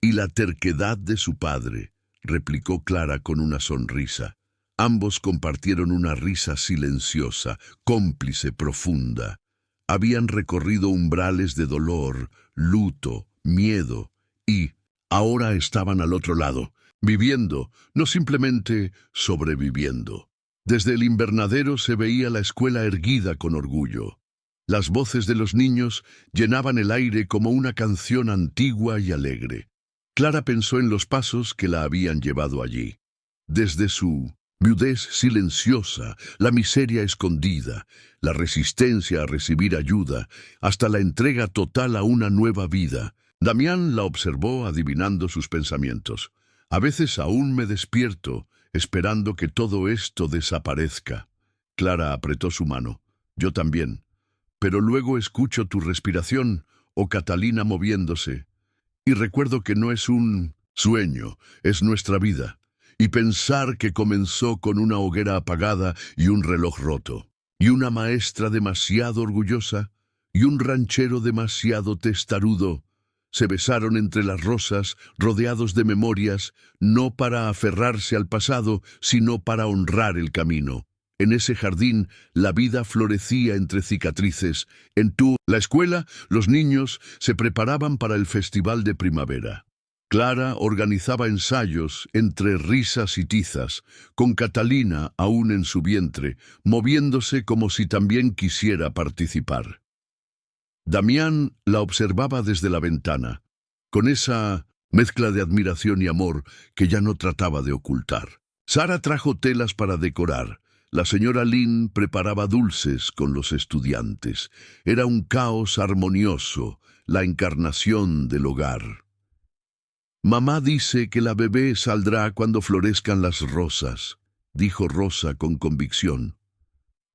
y la terquedad de su padre, replicó Clara con una sonrisa. Ambos compartieron una risa silenciosa, cómplice, profunda. Habían recorrido umbrales de dolor, luto, miedo, y ahora estaban al otro lado, viviendo, no simplemente sobreviviendo. Desde el invernadero se veía la escuela erguida con orgullo. Las voces de los niños llenaban el aire como una canción antigua y alegre. Clara pensó en los pasos que la habían llevado allí. Desde su viudez silenciosa, la miseria escondida, la resistencia a recibir ayuda, hasta la entrega total a una nueva vida. Damián la observó adivinando sus pensamientos. A veces aún me despierto, esperando que todo esto desaparezca. Clara apretó su mano. Yo también. Pero luego escucho tu respiración o Catalina moviéndose. Y recuerdo que no es un sueño, es nuestra vida. Y pensar que comenzó con una hoguera apagada y un reloj roto, y una maestra demasiado orgullosa, y un ranchero demasiado testarudo, se besaron entre las rosas, rodeados de memorias, no para aferrarse al pasado, sino para honrar el camino. En ese jardín, la vida florecía entre cicatrices. La escuela, los niños se preparaban para el festival de primavera. Clara organizaba ensayos entre risas y tizas, con Catalina aún en su vientre, moviéndose como si también quisiera participar. Damián la observaba desde la ventana, con esa mezcla de admiración y amor que ya no trataba de ocultar. Sara trajo telas para decorar. La señora Lynn preparaba dulces con los estudiantes. Era un caos armonioso, la encarnación del hogar. Mamá dice que la bebé saldrá cuando florezcan las rosas, dijo Rosa con convicción.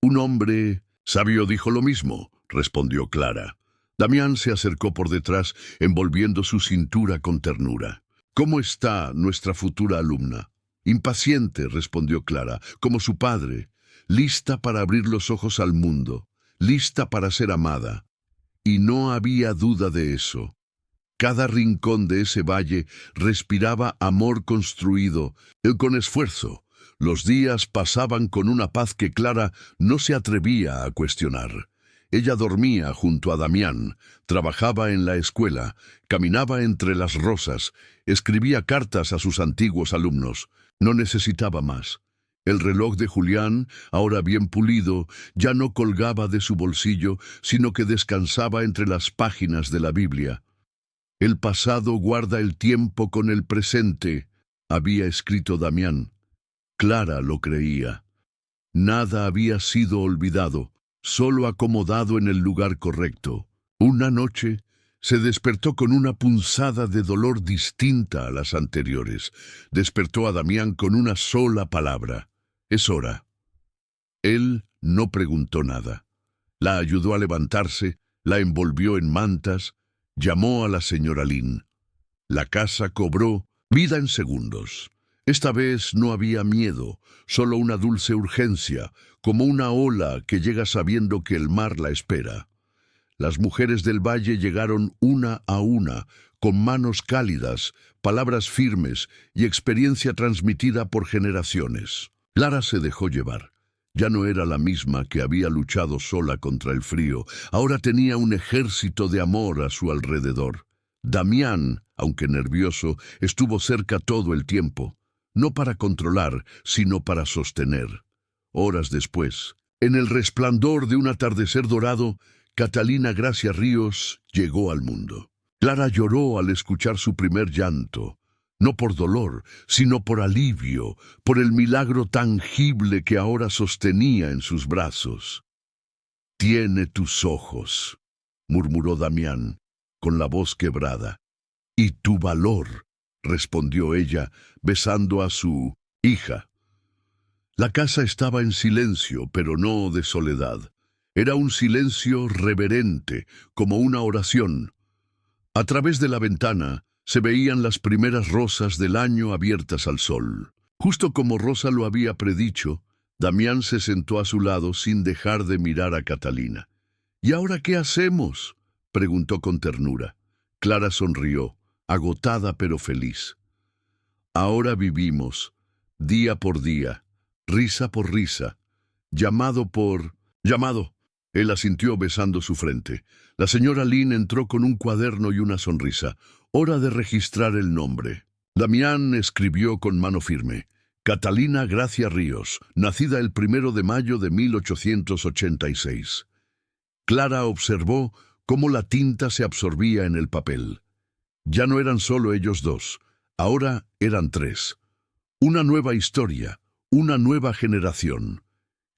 Un hombre sabio dijo lo mismo, respondió Clara. Damián se acercó por detrás, envolviendo su cintura con ternura. ¿Cómo está nuestra futura alumna? Impaciente, respondió Clara, como su padre, lista para abrir los ojos al mundo, lista para ser amada. Y no había duda de eso. Cada rincón de ese valle respiraba amor construido, con esfuerzo. Los días pasaban con una paz que Clara no se atrevía a cuestionar. Ella dormía junto a Damián, trabajaba en la escuela, caminaba entre las rosas, escribía cartas a sus antiguos alumnos. No necesitaba más. El reloj de Julián, ahora bien pulido, ya no colgaba de su bolsillo, sino que descansaba entre las páginas de la Biblia. El pasado guarda el tiempo con el presente, había escrito Damián. Clara lo creía. Nada había sido olvidado, solo acomodado en el lugar correcto. Una noche se despertó con una punzada de dolor distinta a las anteriores. Despertó a Damián con una sola palabra. Es hora. Él no preguntó nada. La ayudó a levantarse, la envolvió en mantas, llamó a la señora Lynn. La casa cobró vida en segundos. Esta vez no había miedo, solo una dulce urgencia, como una ola que llega sabiendo que el mar la espera. Las mujeres del valle llegaron una a una, con manos cálidas, palabras firmes y experiencia transmitida por generaciones. Clara se dejó llevar. Ya no era la misma que había luchado sola contra el frío. Ahora tenía un ejército de amor a su alrededor. Damián, aunque nervioso, estuvo cerca todo el tiempo, no para controlar, sino para sostener. Horas después, en el resplandor de un atardecer dorado, Catalina Gracia Ríos llegó al mundo. Clara lloró al escuchar su primer llanto, no por dolor, sino por alivio, por el milagro tangible que ahora sostenía en sus brazos. «Tiene tus ojos», murmuró Damián, con la voz quebrada. «Y tu valor», respondió ella, besando a su hija. La casa estaba en silencio, pero no de soledad. Era un silencio reverente, como una oración. A través de la ventana se veían las primeras rosas del año abiertas al sol. Justo como Rosa lo había predicho, Damián se sentó a su lado sin dejar de mirar a Catalina. «¿Y ahora qué hacemos?», preguntó con ternura. Clara sonrió, agotada pero feliz. «Ahora vivimos, día por día, risa por risa, llamado por llamado». Él asintió besando su frente. La señora Lynn entró con un cuaderno y una sonrisa. «Hora de registrar el nombre». Damián escribió con mano firme: «Catalina Gracia Ríos, nacida el 1 de mayo de 1886». Clara observó cómo la tinta se absorbía en el papel. Ya no eran solo ellos dos, ahora eran tres. Una nueva historia, una nueva generación.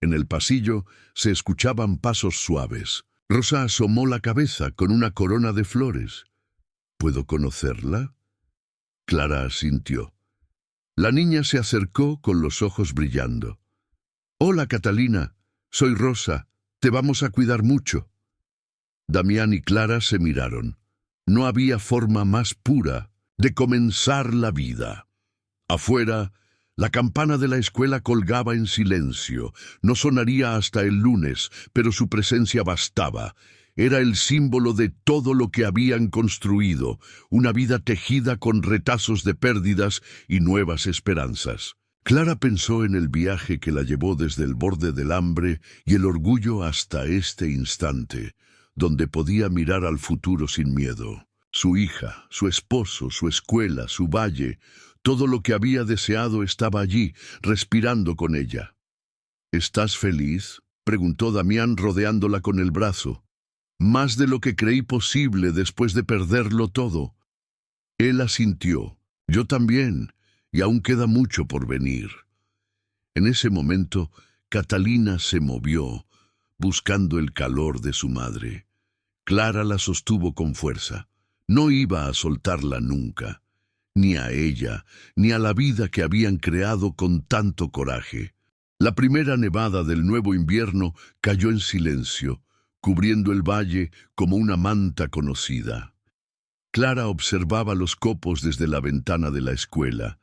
En el pasillo se escuchaban pasos suaves. Rosa asomó la cabeza con una corona de flores. «¿Puedo conocerla?». Clara asintió. La niña se acercó con los ojos brillando. «Hola, Catalina, soy Rosa, te vamos a cuidar mucho». Damián y Clara se miraron. No había forma más pura de comenzar la vida. Afuera, la campana de la escuela colgaba en silencio. No sonaría hasta el lunes, pero su presencia bastaba. Era el símbolo de todo lo que habían construido, una vida tejida con retazos de pérdidas y nuevas esperanzas. Clara pensó en el viaje que la llevó desde el borde del hambre y el orgullo hasta este instante, donde podía mirar al futuro sin miedo. Su hija, su esposo, su escuela, su valle, todo lo que había deseado estaba allí, respirando con ella. «¿Estás feliz?», preguntó Damián rodeándola con el brazo. «Más de lo que creí posible después de perderlo todo». Él asintió. «Yo también, y aún queda mucho por venir». En ese momento, Catalina se movió, buscando el calor de su madre. Clara la sostuvo con fuerza. No iba a soltarla nunca, ni a ella, ni a la vida que habían creado con tanto coraje. La primera nevada del nuevo invierno cayó en silencio, cubriendo el valle como una manta conocida. Clara observaba los copos desde la ventana de la escuela,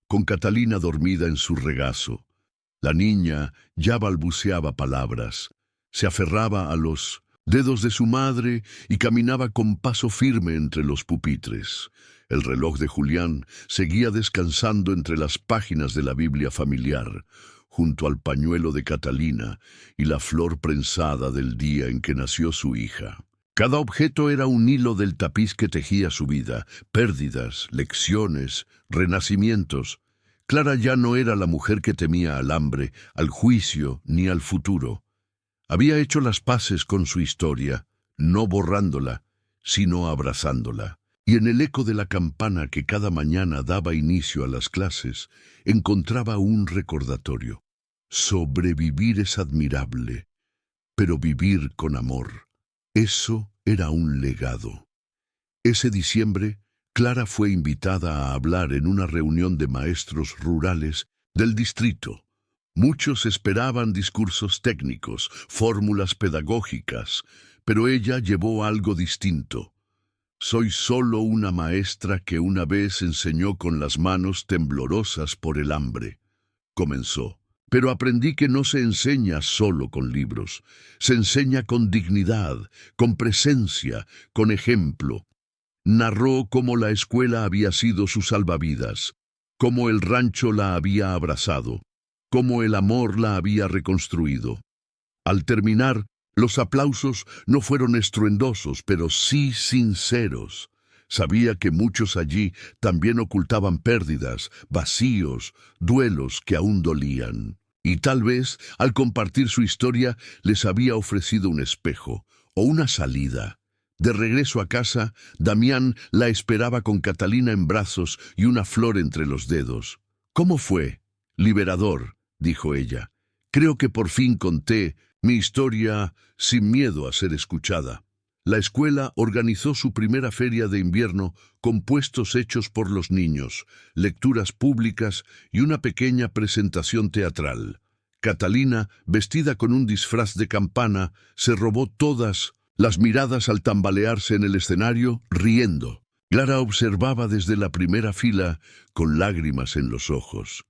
con Catalina dormida en su regazo. La niña ya balbuceaba palabras, se aferraba a los dedos de su madre y caminaba con paso firme entre los pupitres. El reloj de Julián seguía descansando entre las páginas de la Biblia familiar, junto al pañuelo de Catalina y la flor prensada del día en que nació su hija. Cada objeto era un hilo del tapiz que tejía su vida, pérdidas, lecciones, renacimientos. Clara ya no era la mujer que temía al hambre, al juicio ni al futuro. Había hecho las paces con su historia, no borrándola, sino abrazándola. Y en el eco de la campana que cada mañana daba inicio a las clases, encontraba un recordatorio. Sobrevivir es admirable, pero vivir con amor, eso era un legado. Ese diciembre, Clara fue invitada a hablar en una reunión de maestros rurales del distrito. Muchos esperaban discursos técnicos, fórmulas pedagógicas, pero ella llevó algo distinto. «Soy solo una maestra que una vez enseñó con las manos temblorosas por el hambre», comenzó. «Pero aprendí que no se enseña solo con libros, se enseña con dignidad, con presencia, con ejemplo». Narró cómo la escuela había sido su salvavidas, cómo el rancho la había abrazado, cómo el amor la había reconstruido. Al terminar, los aplausos no fueron estruendosos, pero sí sinceros. Sabía que muchos allí también ocultaban pérdidas, vacíos, duelos que aún dolían. Y tal vez, al compartir su historia, les había ofrecido un espejo o una salida. De regreso a casa, Damián la esperaba con Catalina en brazos y una flor entre los dedos. «¿Cómo fue?» «Liberador», dijo ella. «Creo que por fin conté mi historia sin miedo a ser escuchada». La escuela organizó su primera feria de invierno con puestos hechos por los niños, lecturas públicas y una pequeña presentación teatral. Catalina, vestida con un disfraz de campana, se robó todas las miradas al tambalearse en el escenario, riendo. Clara observaba desde la primera fila con lágrimas en los ojos.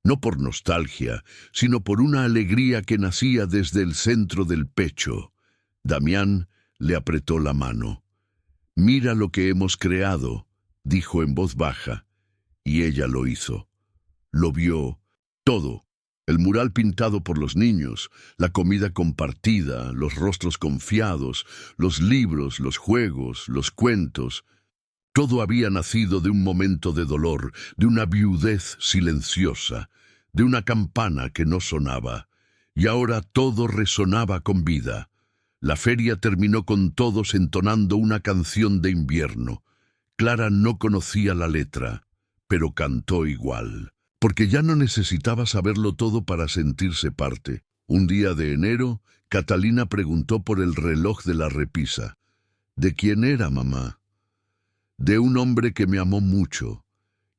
No por nostalgia, sino por una alegría que nacía desde el centro del pecho. Damián le apretó la mano. «Mira lo que hemos creado», dijo en voz baja, y ella lo hizo. Lo vio todo. El mural pintado por los niños, la comida compartida, los rostros confiados, los libros, los juegos, los cuentos. Todo había nacido de un momento de dolor, de una viudez silenciosa, de una campana que no sonaba. Y ahora todo resonaba con vida. La feria terminó con todos entonando una canción de invierno. Clara no conocía la letra, pero cantó igual, porque ya no necesitaba saberlo todo para sentirse parte. Un día de enero, Catalina preguntó por el reloj de la repisa. «¿De quién era, mamá?» «De un hombre que me amó mucho,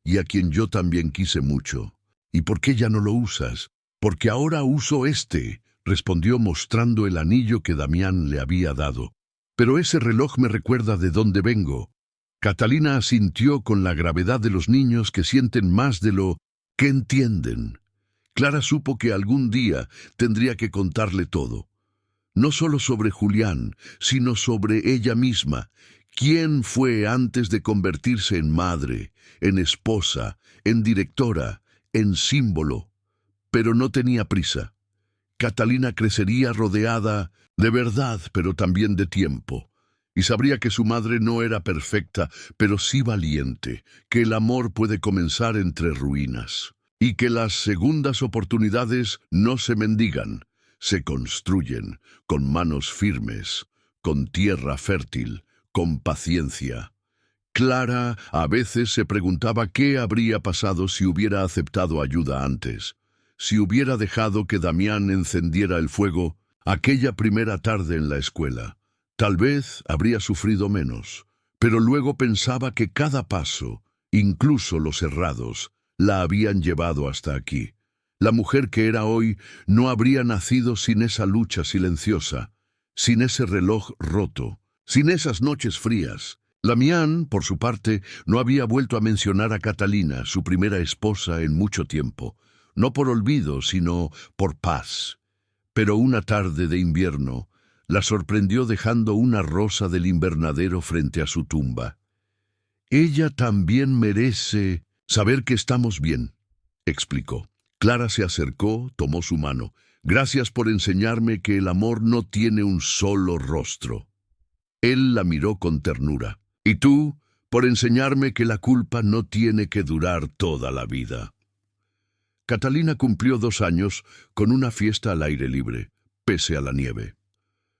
y a quien yo también quise mucho». «¿Y por qué ya no lo usas?» «Porque ahora uso este», respondió mostrando el anillo que Damián le había dado. «Pero ese reloj me recuerda de dónde vengo». Catalina asintió con la gravedad de los niños que sienten más de lo que entienden. Clara supo que algún día tendría que contarle todo. No solo sobre Julián, sino sobre ella misma. ¿Quién fue antes de convertirse en madre, en esposa, en directora, en símbolo? Pero no tenía prisa. Catalina crecería rodeada de verdad, pero también de tiempo. Y sabría que su madre no era perfecta, pero sí valiente, que el amor puede comenzar entre ruinas, y que las segundas oportunidades no se mendigan, se construyen con manos firmes, con tierra fértil, con paciencia. Clara a veces se preguntaba qué habría pasado si hubiera aceptado ayuda antes. Si hubiera dejado que Damián encendiera el fuego aquella primera tarde en la escuela, tal vez habría sufrido menos. Pero luego pensaba que cada paso, incluso los errados, la habían llevado hasta aquí. La mujer que era hoy no habría nacido sin esa lucha silenciosa, sin ese reloj roto, sin esas noches frías. Damián, por su parte, no había vuelto a mencionar a Catalina, su primera esposa, en mucho tiempo. No por olvido, sino por paz. Pero una tarde de invierno la sorprendió dejando una rosa del invernadero frente a su tumba. «Ella también merece saber que estamos bien», explicó. Clara se acercó, tomó su mano. «Gracias por enseñarme que el amor no tiene un solo rostro». Él la miró con ternura. «Y tú, por enseñarme que la culpa no tiene que durar toda la vida». Catalina cumplió 2 años con una fiesta al aire libre, pese a la nieve.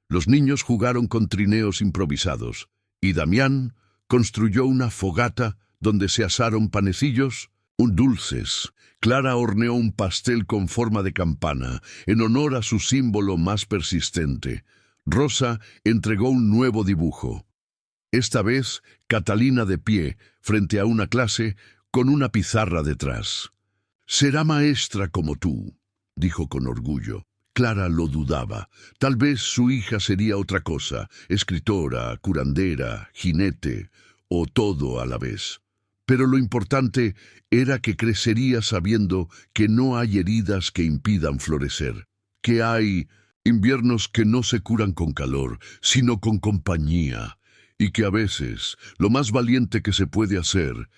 Los niños jugaron con trineos improvisados, y Damián construyó una fogata donde se asaron panecillos, dulces. Clara horneó un pastel con forma de campana, en honor a su símbolo más persistente. Rosa entregó un nuevo dibujo. Esta vez, Catalina de pie, frente a una clase, con una pizarra detrás. «Será maestra como tú», dijo con orgullo. Clara lo dudaba. Tal vez su hija sería otra cosa, escritora, curandera, jinete, o todo a la vez. Pero lo importante era que crecería sabiendo que no hay heridas que impidan florecer, que hay inviernos que no se curan con calor, sino con compañía, y que a veces lo más valiente que se puede hacer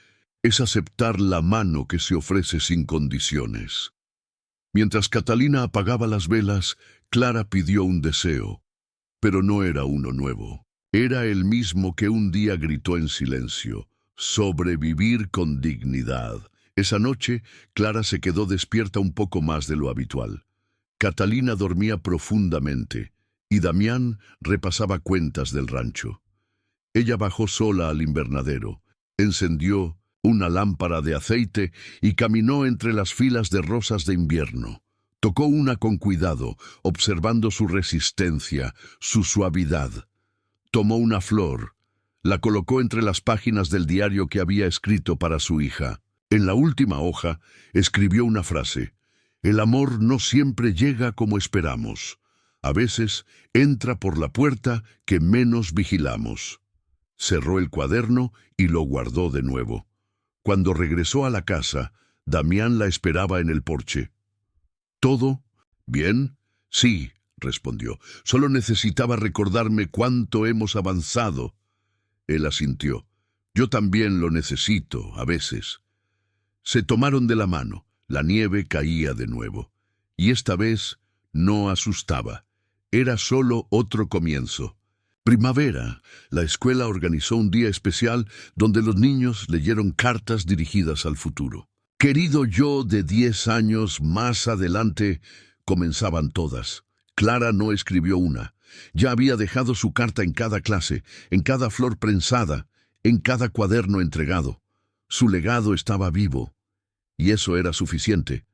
es aceptar la mano que se ofrece sin condiciones. Mientras Catalina apagaba las velas, Clara pidió un deseo, pero no era uno nuevo. Era el mismo que un día gritó en silencio: sobrevivir con dignidad. Esa noche, Clara se quedó despierta un poco más de lo habitual. Catalina dormía profundamente y Damián repasaba cuentas del rancho. Ella bajó sola al invernadero, encendió una lámpara de aceite y caminó entre las filas de rosas de invierno. Tocó una con cuidado, observando su resistencia, su suavidad. Tomó una flor, la colocó entre las páginas del diario que había escrito para su hija. En la última hoja escribió una frase: el amor no siempre llega como esperamos. A veces entra por la puerta que menos vigilamos. Cerró el cuaderno y lo guardó de nuevo. Cuando regresó a la casa, Damián la esperaba en el porche. ¿Todo bien? Sí, respondió. Solo necesitaba recordarme cuánto hemos avanzado. Él asintió. Yo también lo necesito, a veces. Se tomaron de la mano. La nieve caía de nuevo. Y esta vez no asustaba. Era solo otro comienzo. Primavera, la escuela organizó un día especial donde los niños leyeron cartas dirigidas al futuro. Querido yo de 10 años más adelante, comenzaban todas. Clara no escribió una. Ya había dejado su carta en cada clase, en cada flor prensada, en cada cuaderno entregado. Su legado estaba vivo, y eso era suficiente.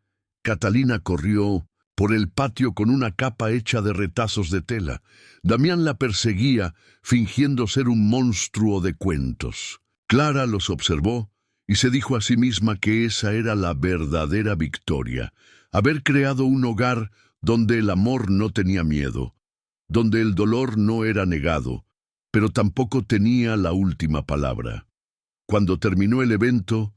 Catalina corrió por el patio con una capa hecha de retazos de tela. Damián la perseguía, fingiendo ser un monstruo de cuentos. Clara los observó y se dijo a sí misma que esa era la verdadera victoria: haber creado un hogar donde el amor no tenía miedo, donde el dolor no era negado, pero tampoco tenía la última palabra. Cuando terminó el evento,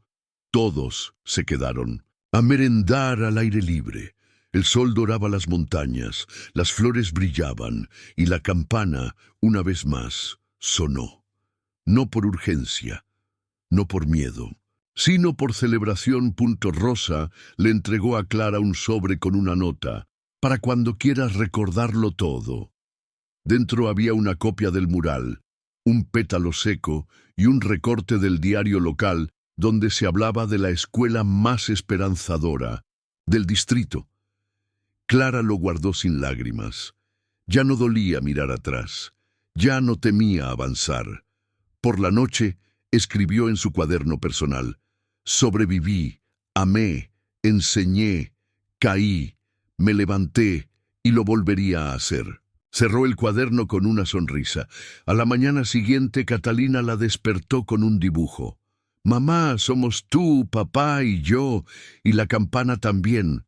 todos se quedaron a merendar al aire libre. El sol doraba las montañas, las flores brillaban y la campana, una vez más, sonó. No por urgencia, no por miedo, sino por celebración. Rosa le entregó a Clara un sobre con una nota: para cuando quieras recordarlo todo. Dentro había una copia del mural, un pétalo seco y un recorte del diario local donde se hablaba de la escuela más esperanzadora del distrito. Clara lo guardó sin lágrimas. Ya no dolía mirar atrás, ya no temía avanzar. Por la noche escribió en su cuaderno personal: sobreviví, amé, enseñé, caí, me levanté y lo volvería a hacer. Cerró el cuaderno con una sonrisa. A la mañana siguiente, Catalina la despertó con un dibujo. Mamá, somos tú, papá y yo, y la campana también.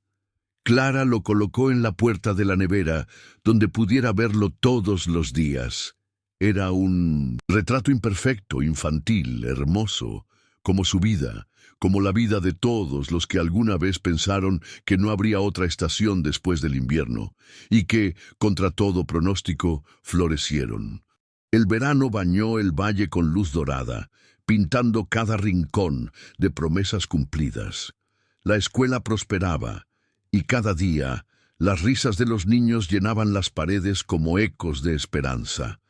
Clara lo colocó en la puerta de la nevera, donde pudiera verlo todos los días. Era un retrato imperfecto, infantil, hermoso, como su vida, como la vida de todos los que alguna vez pensaron que no habría otra estación después del invierno, y que, contra todo pronóstico, florecieron. El verano bañó el valle con luz dorada, pintando cada rincón de promesas cumplidas. La escuela prosperaba, y cada día las risas de los niños llenaban las paredes como ecos de esperanza.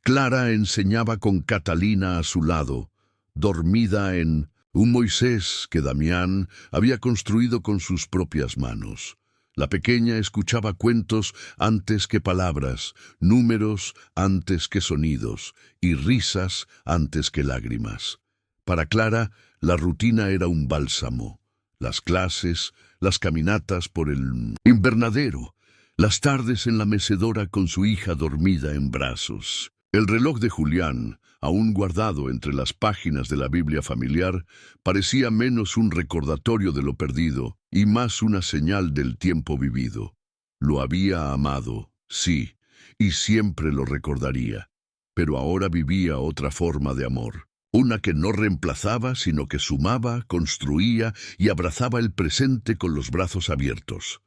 Clara enseñaba con Catalina a su lado, dormida en un Moisés que Damián había construido con sus propias manos. La pequeña escuchaba cuentos antes que palabras, números antes que sonidos, y risas antes que lágrimas. Para Clara, la rutina era un bálsamo. Las clases, las caminatas por el invernadero, las tardes en la mecedora con su hija dormida en brazos. El reloj de Julián, aún guardado entre las páginas de la Biblia familiar, parecía menos un recordatorio de lo perdido y más una señal del tiempo vivido. Lo había amado, sí, y siempre lo recordaría, pero ahora vivía otra forma de amor. Una que no reemplazaba, sino que sumaba, construía y abrazaba el presente con los brazos abiertos.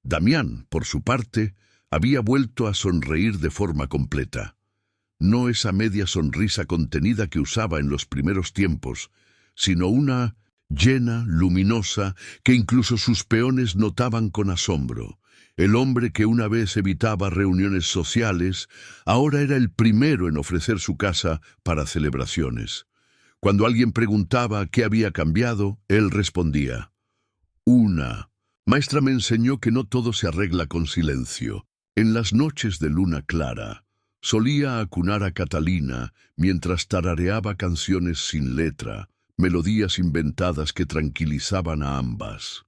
Damián, por su parte, había vuelto a sonreír de forma completa. No esa media sonrisa contenida que usaba en los primeros tiempos, sino una llena, luminosa, que incluso sus peones notaban con asombro. El hombre que una vez evitaba reuniones sociales, ahora era el primero en ofrecer su casa para celebraciones. Cuando alguien preguntaba qué había cambiado, él respondía: Una. Maestra me enseñó que no todo se arregla con silencio. En las noches de luna clara, solía acunar a Catalina mientras tarareaba canciones sin letra, melodías inventadas que tranquilizaban a ambas.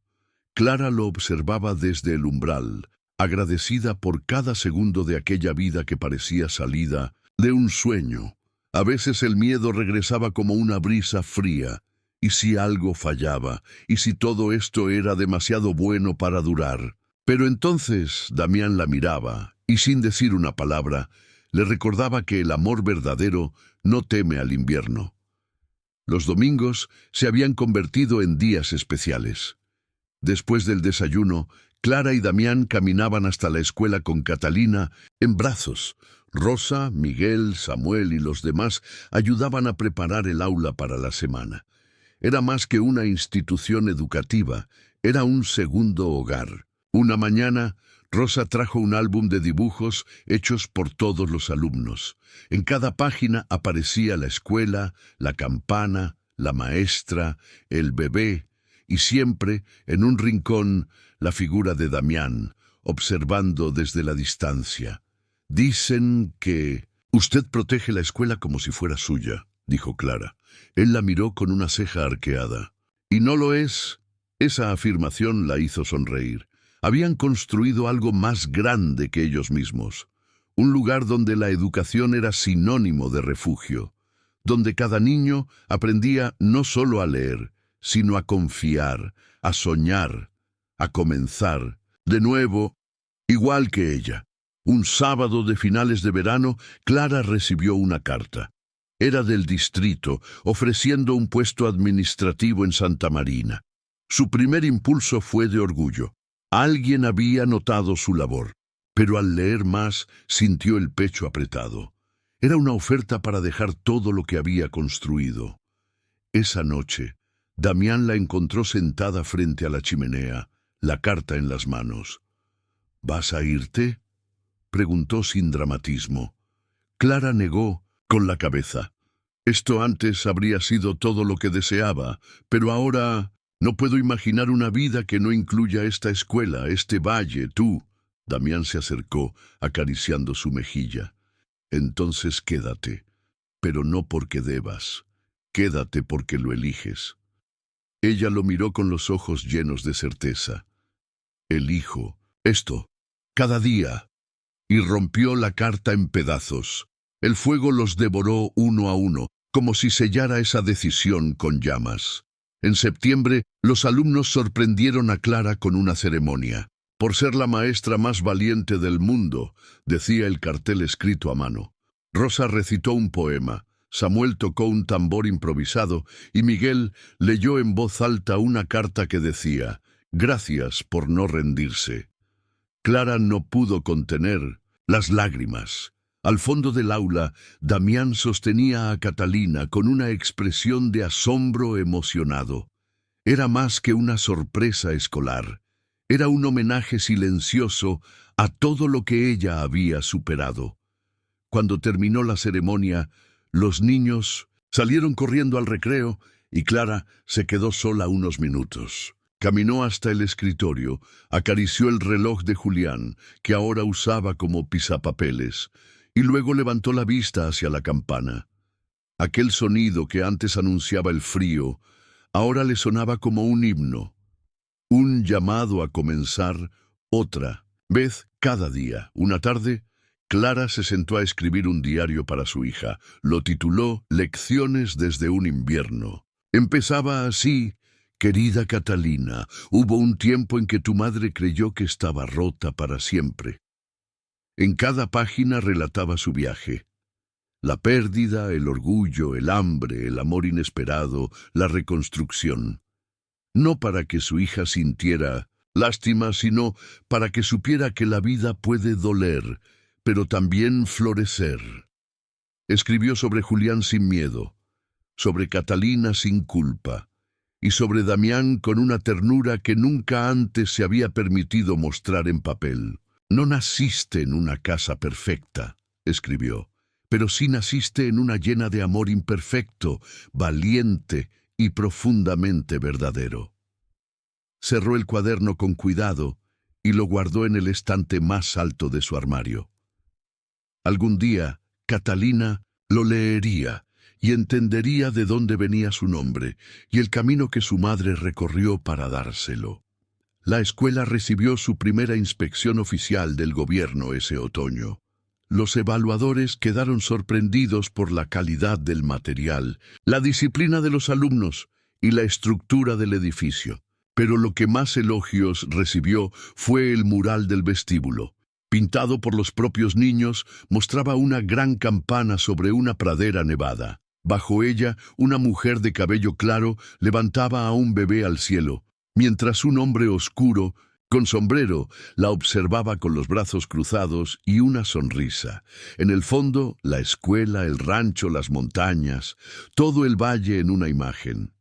Clara lo observaba desde el umbral, agradecida por cada segundo de aquella vida que parecía salida de un sueño. A veces el miedo regresaba como una brisa fría. ¿Y si algo fallaba? ¿Y si todo esto era demasiado bueno para durar? Pero entonces Damián la miraba, y sin decir una palabra, le recordaba que el amor verdadero no teme al invierno. Los domingos se habían convertido en días especiales. Después del desayuno, Clara y Damián caminaban hasta la escuela con Catalina en brazos. Rosa, Miguel, Samuel y los demás ayudaban a preparar el aula para la semana. Era más que una institución educativa, era un segundo hogar. Una mañana, Rosa trajo un álbum de dibujos hechos por todos los alumnos. En cada página aparecía la escuela, la campana, la maestra, el bebé, y siempre, en un rincón, la figura de Damián, observando desde la distancia. Dicen que usted protege la escuela como si fuera suya, dijo Clara. Él la miró con una ceja arqueada. ¿Y no lo es? Esa afirmación la hizo sonreír. Habían construido algo más grande que ellos mismos. Un lugar donde la educación era sinónimo de refugio. Donde cada niño aprendía no solo a leer, sino a confiar, a soñar, a comenzar. De nuevo, igual que ella. Un sábado de finales de verano, Clara recibió una carta. Era del distrito, ofreciendo un puesto administrativo en Santa Marina. Su primer impulso fue de orgullo. Alguien había notado su labor, pero al leer más sintió el pecho apretado. Era una oferta para dejar todo lo que había construido. Esa noche, Damián la encontró sentada frente a la chimenea, la carta en las manos. ¿Vas a irte?, preguntó sin dramatismo. Clara negó con la cabeza. Esto antes habría sido todo lo que deseaba, pero ahora no puedo imaginar una vida que no incluya esta escuela, este valle, tú. Damián se acercó, acariciando su mejilla. Entonces quédate, pero no porque debas. Quédate porque lo eliges. Ella lo miró con los ojos llenos de certeza. Elijo esto, cada día. Y rompió la carta en pedazos. El fuego los devoró uno a uno, como si sellara esa decisión con llamas. En septiembre, los alumnos sorprendieron a Clara con una ceremonia. Por ser la maestra más valiente del mundo, decía el cartel escrito a mano. Rosa recitó un poema, Samuel tocó un tambor improvisado y Miguel leyó en voz alta una carta que decía: «Gracias por no rendirse». Clara no pudo contener las lágrimas. Al fondo del aula, Damián sostenía a Catalina con una expresión de asombro emocionado. Era más que una sorpresa escolar. Era un homenaje silencioso a todo lo que ella había superado. Cuando terminó la ceremonia, los niños salieron corriendo al recreo y Clara se quedó sola unos minutos. Caminó hasta el escritorio, acarició el reloj de Julián, que ahora usaba como pisapapeles, y luego levantó la vista hacia la campana. Aquel sonido que antes anunciaba el frío, ahora le sonaba como un himno, un llamado a comenzar otra vez cada día. Una tarde, Clara se sentó a escribir un diario para su hija. Lo tituló Lecciones desde un invierno. Empezaba así: «Querida Catalina, hubo un tiempo en que tu madre creyó que estaba rota para siempre». En cada página relataba su viaje. La pérdida, el orgullo, el hambre, el amor inesperado, la reconstrucción. No para que su hija sintiera lástima, sino para que supiera que la vida puede doler, pero también florecer. Escribió sobre Julián sin miedo, sobre Catalina sin culpa. y sobre Damián con una ternura que nunca antes se había permitido mostrar en papel. «No naciste en una casa perfecta», escribió, «pero sí naciste en una llena de amor imperfecto, valiente y profundamente verdadero». Cerró el cuaderno con cuidado y lo guardó en el estante más alto de su armario. Algún día, Catalina lo leería y entendería de dónde venía su nombre y el camino que su madre recorrió para dárselo. La escuela recibió su primera inspección oficial del gobierno ese otoño. Los evaluadores quedaron sorprendidos por la calidad del material, la disciplina de los alumnos y la estructura del edificio. Pero lo que más elogios recibió fue el mural del vestíbulo. Pintado por los propios niños, mostraba una gran campana sobre una pradera nevada. Bajo ella, una mujer de cabello claro levantaba a un bebé al cielo, mientras un hombre oscuro, con sombrero, la observaba con los brazos cruzados y una sonrisa. En el fondo, la escuela, el rancho, las montañas, todo el valle en una imagen.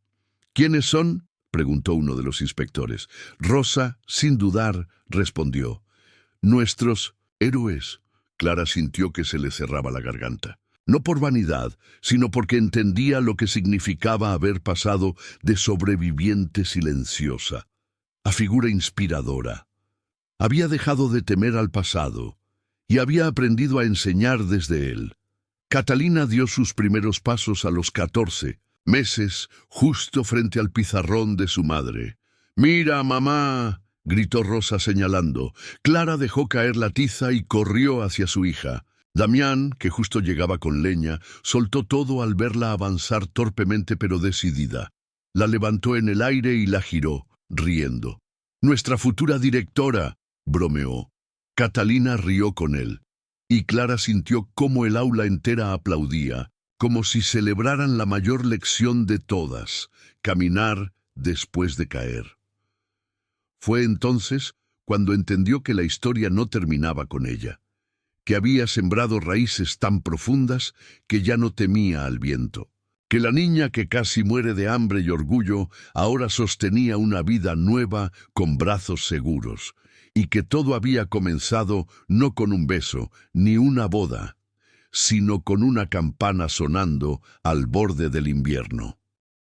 «¿Quiénes son?», preguntó uno de los inspectores. Rosa, sin dudar, respondió: «Nuestros héroes». Clara sintió que se le cerraba la garganta. No por vanidad, sino porque entendía lo que significaba haber pasado de sobreviviente silenciosa a figura inspiradora. Había dejado de temer al pasado y había aprendido a enseñar desde él. Catalina dio sus primeros pasos a los 14 meses, justo frente al pizarrón de su madre. «Mira, mamá», gritó Rosa señalando. Clara dejó caer la tiza y corrió hacia su hija. Damián, que justo llegaba con leña, soltó todo al verla avanzar torpemente pero decidida. La levantó en el aire y la giró, riendo. «Nuestra futura directora», bromeó. Catalina rió con él, y Clara sintió cómo el aula entera aplaudía, como si celebraran la mayor lección de todas: caminar después de caer. Fue entonces cuando entendió que la historia no terminaba con ella, que había sembrado raíces tan profundas que ya no temía al viento, que la niña que casi muere de hambre y orgullo ahora sostenía una vida nueva con brazos seguros, y que todo había comenzado no con un beso ni una boda, sino con una campana sonando al borde del invierno.